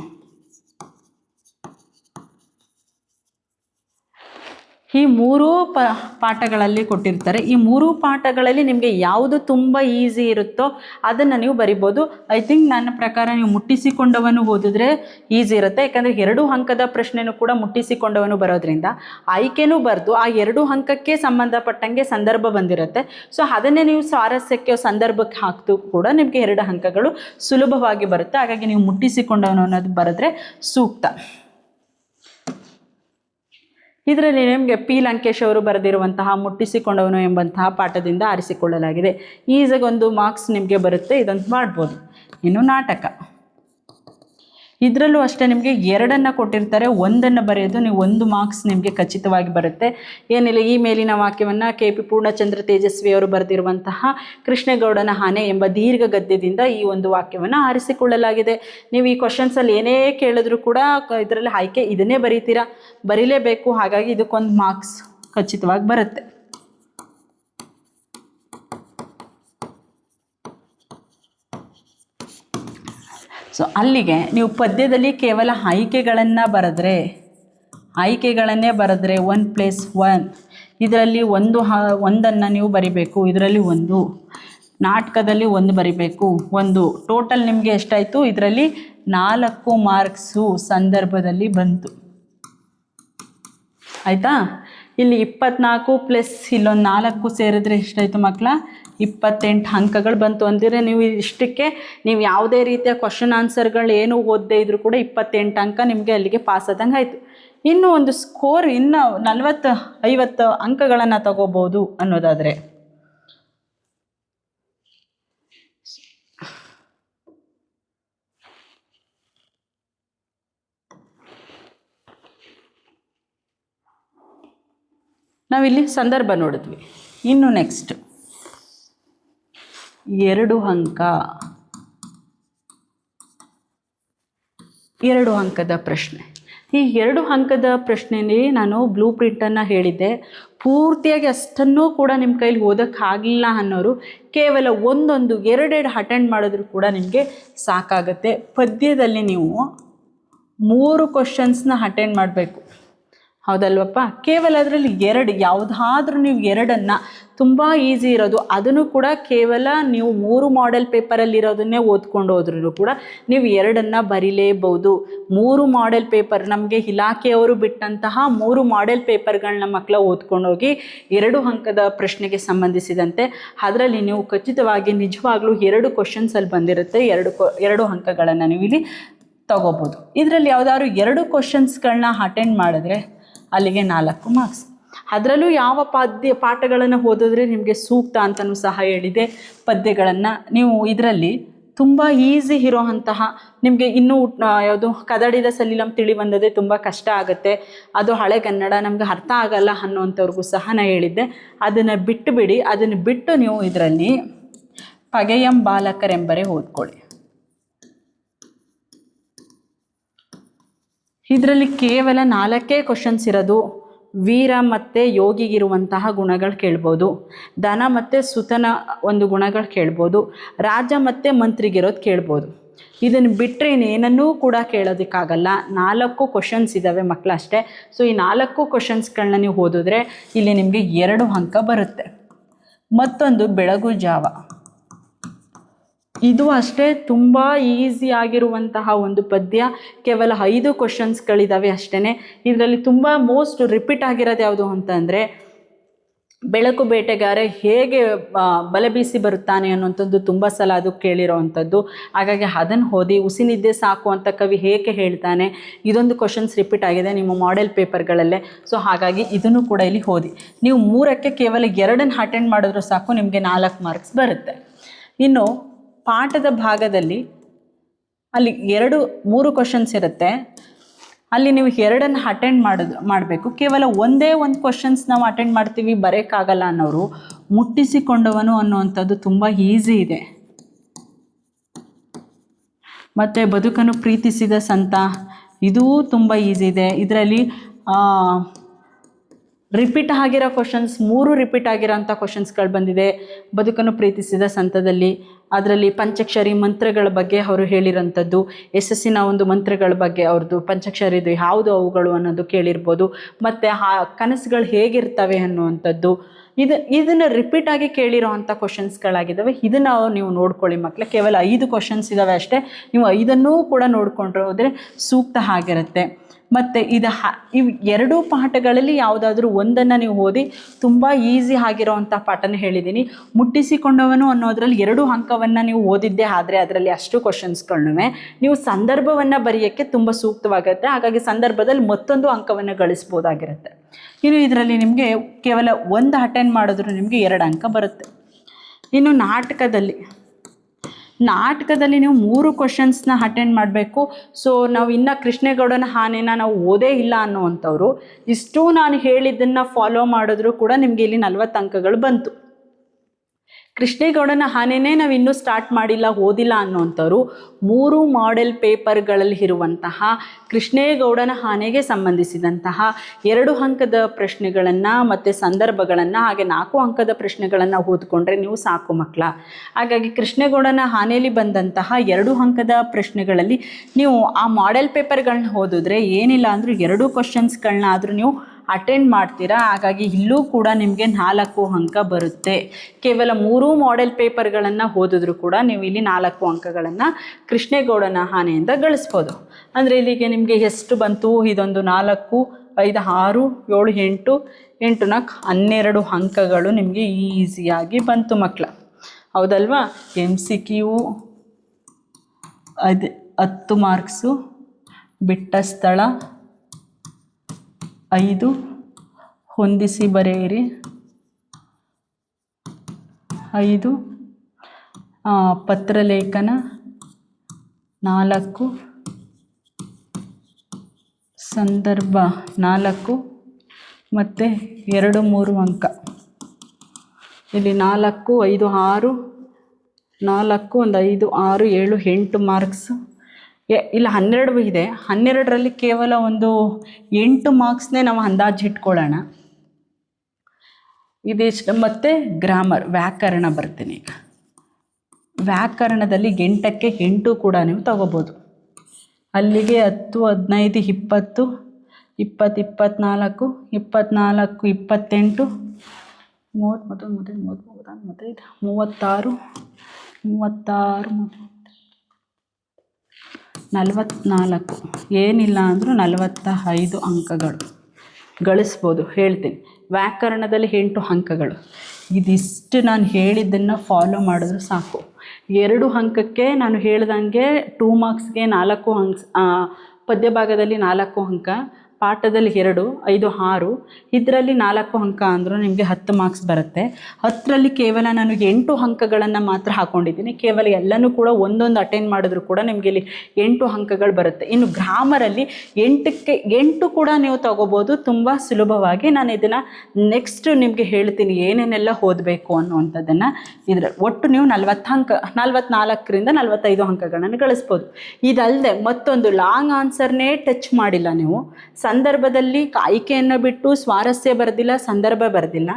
ಈ 3 ಪಾಠಗಳಲ್ಲಿ ಕೊಟ್ಟಿರ್ತಾರೆ. ಈ 3 ಪಾಠಗಳಲ್ಲಿ ನಿಮಗೆ ಯಾವುದು ತುಂಬ ಈಸಿ ಇರುತ್ತೋ ಅದನ್ನು ನೀವು ಬರಿಬೋದು. ಐ ಥಿಂಕ್ ನನ್ನ ಪ್ರಕಾರ ನೀವು ಮುಟ್ಟಿಸಿಕೊಂಡವನು ಓದಿದ್ರೆ ಈಸಿ ಇರುತ್ತೆ. ಯಾಕಂದರೆ 2 ಅಂಕದ ಪ್ರಶ್ನೆನೂ ಕೂಡ ಮುಟ್ಟಿಸಿಕೊಂಡವನು ಬರೋದ್ರಿಂದ ಆಯ್ಕೆನೂ ಬರೆದು ಆ 2 ಅಂಕಕ್ಕೆ ಸಂಬಂಧಪಟ್ಟಂಗೆ ಸಂದರ್ಭ ಬಂದಿರುತ್ತೆ. ಸೊ ಅದನ್ನೇ ನೀವು ಸ್ವಾರಸ್ಯಕ್ಕೆ ಸಂದರ್ಭಕ್ಕೆ ಹಾಕ್ತು ಕೂಡ ನಿಮಗೆ 2 ಅಂಕಗಳು ಸುಲಭವಾಗಿ ಬರುತ್ತೆ. ಹಾಗಾಗಿ ನೀವು ಮುಟ್ಟಿಸಿಕೊಂಡವನು ಅನ್ನೋದು ಬರೆದ್ರೆ ಸೂಕ್ತ. ಇದರಲ್ಲಿ ನಿಮಗೆ ಪಿ ಲಂಕೇಶ್ ಅವರು ಬರೆದಿರುವಂತಹ ಮುಟ್ಟಿಸಿಕೊಂಡವನು ಎಂಬಂತಹ ಪಾಠದಿಂದ ಆರಿಸಿಕೊಳ್ಳಲಾಗಿದೆ. ಈಸಿಗೆ 1 ಮಾರ್ಕ್ಸ್ ನಿಮಗೆ ಬರುತ್ತೆ. ಇದೊಂದು ಮಾಡ್ಬೋದು. ಇನ್ನು ನಾಟಕ. ಇದರಲ್ಲೂ ಅಷ್ಟೇ ನಿಮಗೆ 2 ಕೊಟ್ಟಿರ್ತಾರೆ, 1 ಬರೆಯೋದು, ನೀವು 1 ಮಾರ್ಕ್ಸ್ ನಿಮಗೆ ಖಚಿತವಾಗಿ ಬರುತ್ತೆ. ಏನಿಲ್ಲ, ಈ ಮೇಲಿನ ವಾಕ್ಯವನ್ನು KP ಪೂರ್ಣಚಂದ್ರ ತೇಜಸ್ವಿ ಅವರು ಬರೆದಿರುವಂತಹ ಕೃಷ್ಣೇಗೌಡನ ಆನೆ ಎಂಬ ದೀರ್ಘ ಗದ್ಯದಿಂದ ಈ ಒಂದು ವಾಕ್ಯವನ್ನು ಆರಿಸಿಕೊಳ್ಳಲಾಗಿದೆ. ನೀವು ಈ ಕ್ವಶನ್ಸಲ್ಲಿ ಏನೇ ಕೇಳಿದ್ರು ಕೂಡ ಇದರಲ್ಲಿ ಆಯ್ಕೆ ಇದನ್ನೇ ಬರೀತೀರಾ, ಬರೀಲೇಬೇಕು. ಹಾಗಾಗಿ ಇದಕ್ಕೊಂದು ಮಾರ್ಕ್ಸ್ ಖಚಿತವಾಗಿ ಬರುತ್ತೆ. ಸೊ ಅಲ್ಲಿಗೆ ನೀವು ಪದ್ಯದಲ್ಲಿ ಕೇವಲ ಆಯ್ಕೆಗಳನ್ನೇ ಬರೆದ್ರೆ 1+1 ಇದರಲ್ಲಿ ಒಂದನ್ನು ನೀವು ಬರಿಬೇಕು. ಇದರಲ್ಲಿ 1, ನಾಟಕದಲ್ಲಿ 1 ಬರಿಬೇಕು. 1 ಟೋಟಲ್ ನಿಮಗೆ ಎಷ್ಟಾಯಿತು? ಇದರಲ್ಲಿ 4 ಮಾರ್ಕ್ಸು ಸಂದರ್ಭದಲ್ಲಿ ಬಂತು. ಆಯಿತಾ? ಇಲ್ಲಿ 24 ಪ್ಲಸ್ ಇಲ್ಲೊಂದು 4 ಸೇರಿದ್ರೆ ಎಷ್ಟಾಯಿತು ಮಕ್ಕಳ? 28 ಅಂಕಗಳು ಬಂತು. ಅಂದರೆ ನೀವು ಇಷ್ಟಕ್ಕೆ ನೀವು ಯಾವುದೇ ರೀತಿಯ ಕ್ವಶನ್ ಆನ್ಸರ್ಗಳು ಏನು ಓದದೇ ಇದ್ರೂ ಕೂಡ 28 ಅಂಕ ನಿಮಗೆ ಅಲ್ಲಿಗೆ ಪಾಸ್ ಆದಂಗೆ ಆಯಿತು. ಇನ್ನು ಒಂದು ಸ್ಕೋರ್ ಇನ್ನು 40-50 ಅಂಕಗಳನ್ನು ತಗೋಬೋದು ಅನ್ನೋದಾದರೆ ನಾವಿಲ್ಲಿ ಸಂದರ್ಭ ನೋಡಿದ್ವಿ. ಇನ್ನು ನೆಕ್ಸ್ಟ್ 2 ಅಂಕ, 2 ಅಂಕದ ಪ್ರಶ್ನೆ. ಈ 2 ಅಂಕದ ಪ್ರಶ್ನೆಯಲ್ಲಿ ನಾನು ಬ್ಲೂ ಪ್ರಿಂಟನ್ನು ಹೇಳಿದ್ದೆ. ಪೂರ್ತಿಯಾಗಿ ಅಷ್ಟನ್ನೂ ಕೂಡ ನಿಮ್ಮ ಕೈಲಿ ಓದೋಕ್ಕಾಗಲಿಲ್ಲ ಅನ್ನೋರು ಕೇವಲ 1-2 ಅಟೆಂಡ್ ಮಾಡಿದ್ರು ಕೂಡ ನಿಮಗೆ ಸಾಕಾಗುತ್ತೆ. ಪದ್ಯದಲ್ಲಿ ನೀವು 3 ಕ್ವಶನ್ಸ್ನ ಅಟೆಂಡ್ ಮಾಡಬೇಕು, ಹೌದಲ್ವಪ್ಪ? ಕೇವಲ ಅದರಲ್ಲಿ 2, ಯಾವುದಾದ್ರೂ ನೀವು 2 ತುಂಬ ಈಸಿ ಇರೋದು, ಅದನ್ನು ಕೂಡ ಕೇವಲ ನೀವು 3 ಮಾಡೆಲ್ ಪೇಪರಲ್ಲಿರೋದನ್ನೇ ಓದ್ಕೊಂಡು ಹೋದ್ರೂ ಕೂಡ ನೀವು 2 ಬರೀಲೇಬಹುದು. 3 ಮಾಡೆಲ್ ಪೇಪರ್ ನಮಗೆ ಇಲಾಖೆಯವರು ಬಿಟ್ಟಂತಹ 3 ಮಾಡೆಲ್ ಪೇಪರ್ಗಳನ್ನ ಮಕ್ಕಳ ಓದ್ಕೊಂಡೋಗಿ 2 ಅಂಕದ ಪ್ರಶ್ನೆಗೆ ಸಂಬಂಧಿಸಿದಂತೆ ಅದರಲ್ಲಿ ನೀವು ಖಚಿತವಾಗಿ ನಿಜವಾಗ್ಲೂ 2 ಕ್ವಶನ್ಸಲ್ಲಿ ಬಂದಿರುತ್ತೆ. 2 ಅಂಕಗಳನ್ನು ನೀವು ಇಲ್ಲಿ ತಗೋಬೋದು. ಇದರಲ್ಲಿ ಯಾವುದಾದ್ರು 2 ಕ್ವಶನ್ಸ್ಗಳನ್ನ ಅಟೆಂಡ್ ಮಾಡಿದ್ರೆ ಅಲ್ಲಿಗೆ 4 ಮಾರ್ಕ್ಸ್. ಅದರಲ್ಲೂ ಯಾವ ಪಾಠಗಳನ್ನು ಓದಿದ್ರೆ ನಿಮಗೆ ಸೂಕ್ತ ಅಂತಲೂ ಸಹ ಹೇಳಿದೆ. ಪದ್ಯಗಳನ್ನು ನೀವು ಇದರಲ್ಲಿ ತುಂಬ ಈಸಿ ಇರೋಂತಹ ನಿಮಗೆ ಇನ್ನೂ ಯಾವುದು ಕದಡಿದ ಸಲಿಲಂ ತಿಳಿ ಬಂದದೆ ತುಂಬ ಕಷ್ಟ ಆಗುತ್ತೆ, ಅದು ಹಳೆಗನ್ನಡ ನಮಗೆ ಅರ್ಥ ಆಗಲ್ಲ ಅನ್ನೋಂಥವ್ರಿಗೂ ಸಹ ನಾನು ಹೇಳಿದ್ದೆ. ಅದನ್ನು ಬಿಟ್ಟುಬಿಡಿ. ಅದನ್ನು ಬಿಟ್ಟು ನೀವು ಇದರಲ್ಲಿ ಪಗೆಯಂ ಬಾಲಕರೆಂಬರೆ ಓದ್ಕೊಳ್ಳಿ. ಇದರಲ್ಲಿ ಕೇವಲ 4 ಕ್ವಶನ್ಸ್ ಇರೋದು. ವೀರ ಮತ್ತು ಯೋಗಿಗಿರುವಂತಹ ಗುಣಗಳು ಕೇಳ್ಬೋದು, ದನ ಮತ್ತು ಸುತನ ಒಂದು ಗುಣಗಳು ಕೇಳ್ಬೋದು, ರಾಜ ಮತ್ತು ಮಂತ್ರಿಗಿರೋದು ಕೇಳ್ಬೋದು. ಇದನ್ನು ಬಿಟ್ಟರೆ ಇನ್ನೇನನ್ನೂ ಕೂಡ ಕೇಳೋದಕ್ಕಾಗಲ್ಲ. 4 ಕ್ವಶನ್ಸ್ ಇದ್ದಾವೆ ಮಕ್ಕಳು ಅಷ್ಟೇ. ಸೊ ಈ 4 ಕ್ವಶನ್ಸ್ಗಳನ್ನ ನೀವು ಓದಿದ್ರೆ ಇಲ್ಲಿ ನಿಮಗೆ 2 ಅಂಕ ಬರುತ್ತೆ. ಮತ್ತೊಂದು ಬೆಳಗು ಜಾವ, ಇದು ಅಷ್ಟೇ ತುಂಬ ಈಸಿ ಆಗಿರುವಂತಹ ಒಂದು ಪದ್ಯ. ಕೇವಲ 5 ಕ್ವಶನ್ಸ್ಗಳಿದ್ದಾವೆ ಅಷ್ಟೇ. ಇದರಲ್ಲಿ ತುಂಬ ಮೋಸ್ಟ್ ರಿಪೀಟ್ ಆಗಿರೋದು ಯಾವುದು ಅಂತಂದರೆ ಬೆಳಕು ಬೇಟೆಗಾರ ಹೇಗೆ ಬಲೆ ಬೀಸಿ ಬರುತ್ತಾನೆ ಅನ್ನೋಂಥದ್ದು ತುಂಬ ಸಲ ಅದು ಕೇಳಿರೋ ಅಂಥದ್ದು. ಹಾಗಾಗಿ ಅದನ್ನು ಓದಿ. ಉಸಿನಿದ್ದೆ ಸಾಕು ಅಂತ ಕವಿ ಹೇಗೆ ಹೇಳ್ತಾನೆ, ಇದೊಂದು ಕ್ವಶನ್ಸ್ ರಿಪೀಟ್ ಆಗಿದೆ ನಿಮ್ಮ ಮಾಡೆಲ್ ಪೇಪರ್ಗಳಲ್ಲೇ. ಸೊ ಹಾಗಾಗಿ ಇದನ್ನು ಕೂಡ ಇಲ್ಲಿ ಓದಿ. ನೀವು 3ಕ್ಕೆ ಕೇವಲ 2 ಅಟೆಂಡ್ ಮಾಡಿದ್ರು ಸಾಕು, ನಿಮಗೆ 4 ಮಾರ್ಕ್ಸ್ ಬರುತ್ತೆ. ಇನ್ನು ಪಾಠದ ಭಾಗದಲ್ಲಿ ಅಲ್ಲಿ 3 ಕ್ವಶನ್ಸ್ ಇರುತ್ತೆ. ಅಲ್ಲಿ ನೀವು 2 ಅಟೆಂಡ್ ಮಾಡಬೇಕು. ಕೇವಲ ಒಂದೇ ಒಂದು ಕ್ವಶನ್ಸ್ ನಾವು ಅಟೆಂಡ್ ಮಾಡ್ತೀವಿ ಬರೋಕ್ಕಾಗಲ್ಲ ಅನ್ನೋರು ಮುಟ್ಟಿಸಿಕೊಂಡವನು ಅನ್ನುವಂಥದ್ದು ತುಂಬ ಈಸಿ ಇದೆ. ಮತ್ತು ಬದುಕನ್ನು ಪ್ರೀತಿಸಿದ ಸಂತ, ಇದೂ ತುಂಬ ಈಸಿ ಇದೆ. ಇದರಲ್ಲಿ ರಿಪೀಟ್ ಆಗಿರೋ ಕ್ವಶನ್ಸ್ 3 ರಿಪೀಟ್ ಆಗಿರೋಂಥ ಕ್ವಶನ್ಸ್ಗಳು ಬಂದಿದೆ ಬದುಕನ್ನು ಪ್ರೀತಿಸಿದ ಸಂತದಲ್ಲಿ. ಅದರಲ್ಲಿ ಪಂಚಾಕ್ಷರಿ ಮಂತ್ರಗಳ ಬಗ್ಗೆ ಅವರು ಹೇಳಿರೋಂಥದ್ದು, ಯಶಸ್ಸಿನ ಒಂದು ಮಂತ್ರಗಳ ಬಗ್ಗೆ ಅವ್ರದ್ದು ಪಂಚಾಕ್ಷರಿದು ಯಾವುದು ಅವುಗಳು ಅನ್ನೋದು ಕೇಳಿರ್ಬೋದು. ಮತ್ತು ಆ ಕನಸುಗಳು ಹೇಗಿರ್ತವೆ ಅನ್ನುವಂಥದ್ದು, ಇದನ್ನು ರಿಪೀಟಾಗಿ ಕೇಳಿರೋ ಅಂಥ ಕ್ವಶನ್ಸ್ಗಳಾಗಿದ್ದಾವೆ. ಇದನ್ನು ನೀವು ನೋಡ್ಕೊಳ್ಳಿ ಮಕ್ಕಳೇ. ಕೇವಲ 5 ಕ್ವಶನ್ಸ್ ಇದ್ದಾವೆ ಅಷ್ಟೇ. ನೀವು 5ಅನ್ನೂ ಕೂಡ ನೋಡಿಕೊಂಡ್ರೆ ಹೋದರೆ ಸೂಕ್ತ ಆಗಿರುತ್ತೆ. ಮತ್ತು ಇವು 2 ಪಾಠಗಳಲ್ಲಿ ಯಾವುದಾದ್ರೂ ಒಂದನ್ನು ನೀವು ಓದಿ. ತುಂಬ ಈಸಿ ಆಗಿರೋ ಅಂಥ ಪಾಠನ ಹೇಳಿದ್ದೀನಿ. ಮುಟ್ಟಿಸಿಕೊಂಡವನು ಅನ್ನೋದ್ರಲ್ಲಿ 2 ಅಂಕವನ್ನು ನೀವು ಓದಿದ್ದೇ ಆದರೆ ಅದರಲ್ಲಿ ಅಷ್ಟು ಕ್ವಶನ್ಸ್ಗಳನ್ನೂ ನೀವು ಸಂದರ್ಭವನ್ನು ಬರೆಯೋಕ್ಕೆ ತುಂಬ ಸೂಕ್ತವಾಗುತ್ತೆ. ಹಾಗಾಗಿ ಸಂದರ್ಭದಲ್ಲಿ ಮತ್ತೊಂದು ಅಂಕವನ್ನು ಗಳಿಸ್ಬೋದಾಗಿರುತ್ತೆ. ಇನ್ನು ಇದರಲ್ಲಿ ನಿಮಗೆ ಕೇವಲ 1 ಅಟೆಂಡ್ ಮಾಡಿದ್ರು ನಿಮಗೆ 2 ಅಂಕ ಬರುತ್ತೆ. ಇನ್ನು ನಾಟಕದಲ್ಲಿ ನಾಟಕದಲ್ಲಿ ನೀವು 3 ಕ್ವಶನ್ಸ್ನ ಅಟೆಂಡ್ ಮಾಡಬೇಕು. ಸೊ ನಾವು ಇನ್ನೂ ಕೃಷ್ಣೇಗೌಡನ ಆನೆನ ನಾವು ಓದೇ ಇಲ್ಲ ಅನ್ನೋವಂಥವ್ರು ಇಷ್ಟು ನಾನು ಹೇಳಿದ್ದನ್ನು ಫಾಲೋ ಮಾಡಿದ್ರೂ ಕೂಡ ನಿಮಗೆ ಇಲ್ಲಿ 40 ಅಂಕಗಳು ಬಂತು. ಕೃಷ್ಣೇಗೌಡನ ಆನೆನೇ ನಾವು ಇನ್ನೂ ಸ್ಟಾರ್ಟ್ ಮಾಡಿಲ್ಲ, ಓದಿಲ್ಲ ಅನ್ನೋವಂಥವ್ರು 3 ಮಾಡೆಲ್ ಪೇಪರ್ಗಳಲ್ಲಿ ಇರುವಂತಹ ಕೃಷ್ಣೇಗೌಡನ ಆನೆಗೆ ಸಂಬಂಧಿಸಿದಂತಹ 2 ಅಂಕದ ಪ್ರಶ್ನೆಗಳನ್ನು ಮತ್ತು ಸಂದರ್ಭಗಳನ್ನು ಹಾಗೆ 4 ಅಂಕದ ಪ್ರಶ್ನೆಗಳನ್ನು ಓದ್ಕೊಂಡ್ರೆ ನೀವು ಸಾಕು ಮಕ್ಕಳ. ಹಾಗಾಗಿ ಕೃಷ್ಣೇಗೌಡನ ಆನೆಯಲ್ಲಿ ಬಂದಂತಹ 2 ಅಂಕದ ಪ್ರಶ್ನೆಗಳಲ್ಲಿ ನೀವು ಆ ಮಾಡೆಲ್ ಪೇಪರ್ಗಳನ್ನ ಓದಿದ್ರೆ ಏನಿಲ್ಲ ಅಂದರೂ 2 ಕ್ವಶನ್ಸ್ಗಳನ್ನ ಆದರೂ ನೀವು ಅಟೆಂಡ್ ಮಾಡ್ತೀರಾ. ಹಾಗಾಗಿ ಇಲ್ಲೂ ಕೂಡ ನಿಮಗೆ 4 ಅಂಕ ಬರುತ್ತೆ. ಕೇವಲ 3 ಮಾಡೆಲ್ ಪೇಪರ್ಗಳನ್ನು ಓದಿದ್ರು ಕೂಡ ನೀವು ಇಲ್ಲಿ 4 ಅಂಕಗಳನ್ನು ಕೃಷ್ಣೇಗೌಡನ ಆನೆಯಿಂದ ಗಳಿಸ್ಬೋದು. ಅಂದರೆ ಇಲ್ಲಿಗೆ ನಿಮಗೆ ಎಷ್ಟು ಬಂತು? ಇದೊಂದು 4, 5, 6, 7, 8, 8 4 12 ಅಂಕಗಳು ನಿಮಗೆ ಈಸಿಯಾಗಿ ಬಂತು ಮಕ್ಕಳ. ಹೌದಲ್ವಾ? MCQ 10 ಮಾರ್ಕ್ಸು, ಬಿಟ್ಟ ಸ್ಥಳ 5, ಹೊಂದಿಸಿ ಬರೆಯಿರಿ 5, ಪತ್ರಲೇಖನ 4, ಸಂದರ್ಭ 4 ಮತ್ತು 2, 3 ಅಂಕ. ಇಲ್ಲಿ 4, 5, 6, 4, 1, 5, 6, 7, 8 ಮಾರ್ಕ್ಸು. ಇಲ್ಲ 12 ಇದೆ. 12ರಲ್ಲಿ ಕೇವಲ ಒಂದು 8 ಮಾರ್ಕ್ಸ್ನೇ ನಾವು ಅಂದಾಜು ಇಟ್ಕೊಳ್ಳೋಣ. ಇದಿಷ್ಟು. ಮತ್ತು ಗ್ರಾಮರ್ ವ್ಯಾಕರಣ ಬರ್ತೀನಿ ಈಗ. ವ್ಯಾಕರಣದಲ್ಲಿ 8ಕ್ಕೆ 8 ಕೂಡ ನೀವು ತಗೋಬೋದು. ಅಲ್ಲಿಗೆ 10, 15, 20, 20, 24, 24, 28, 30, 36, 44, ಏನಿಲ್ಲ ಅಂದರೂ 45 ಅಂಕಗಳು ಗಳಿಸ್ಬೋದು. ಹೇಳ್ತೀನಿ, ವ್ಯಾಕರಣದಲ್ಲಿ 8 ಅಂಕಗಳು. ಇದಿಷ್ಟು ನಾನು ಹೇಳಿದ್ದನ್ನು ಫಾಲೋ ಮಾಡಿದ್ರು ಸಾಕು. 2 ಅಂಕಕ್ಕೆ ನಾನು ಹೇಳ್ದಂಗೆ 2 ಮಾರ್ಕ್ಸ್ಗೆ 4 ಅಂಕ, ಪದ್ಯ ಭಾಗದಲ್ಲಿ 4 ಅಂಕ, ಪಾಠದಲ್ಲಿ 2, 5, 6, ಇದರಲ್ಲಿ 4 ಅಂಕ ಅಂದರೂ ನಿಮಗೆ 10 ಮಾರ್ಕ್ಸ್ ಬರುತ್ತೆ. 10ರಲ್ಲಿ ಕೇವಲ ನಾನು 8 ಅಂಕಗಳನ್ನು ಮಾತ್ರ ಹಾಕ್ಕೊಂಡಿದ್ದೀನಿ. ಕೇವಲ ಎಲ್ಲನೂ ಕೂಡ ಒಂದೊಂದು ಅಟೆಂಡ್ ಮಾಡಿದ್ರು ಕೂಡ ನಿಮಗೆ ಇಲ್ಲಿ 8 ಅಂಕಗಳು ಬರುತ್ತೆ. ಇನ್ನು ಗ್ರಾಮರಲ್ಲಿ 8ಕ್ಕೆ 8 ಕೂಡ ನೀವು ತಗೋಬೋದು ತುಂಬ ಸುಲಭವಾಗಿ. ನಾನು ಇದನ್ನು ನೆಕ್ಸ್ಟ್ ನಿಮಗೆ ಹೇಳ್ತೀನಿ ಏನೇನೆಲ್ಲ ಓದಬೇಕು ಅನ್ನುವಂಥದ್ದನ್ನು. ಇದರ ಒಟ್ಟು ನೀವು 40 ಅಂಕ, 44ರಿಂದ 45 ಅಂಕಗಳನ್ನು ಗಳಿಸ್ಬೋದು. ಇದಲ್ಲದೆ ಮತ್ತೊಂದು ಲಾಂಗ್ ಆನ್ಸರ್ನೇ ಟಚ್ ಮಾಡಿಲ್ಲ ನೀವು. ಸಂದರ್ಭದಲ್ಲಿ ಆಯ್ಕೆಯನ್ನು ಬಿಟ್ಟು ಸ್ವಾರಸ್ಯ ಬರೆದಿಲ್ಲ, ಸಂದರ್ಭ ಬರೆದಿಲ್ಲ.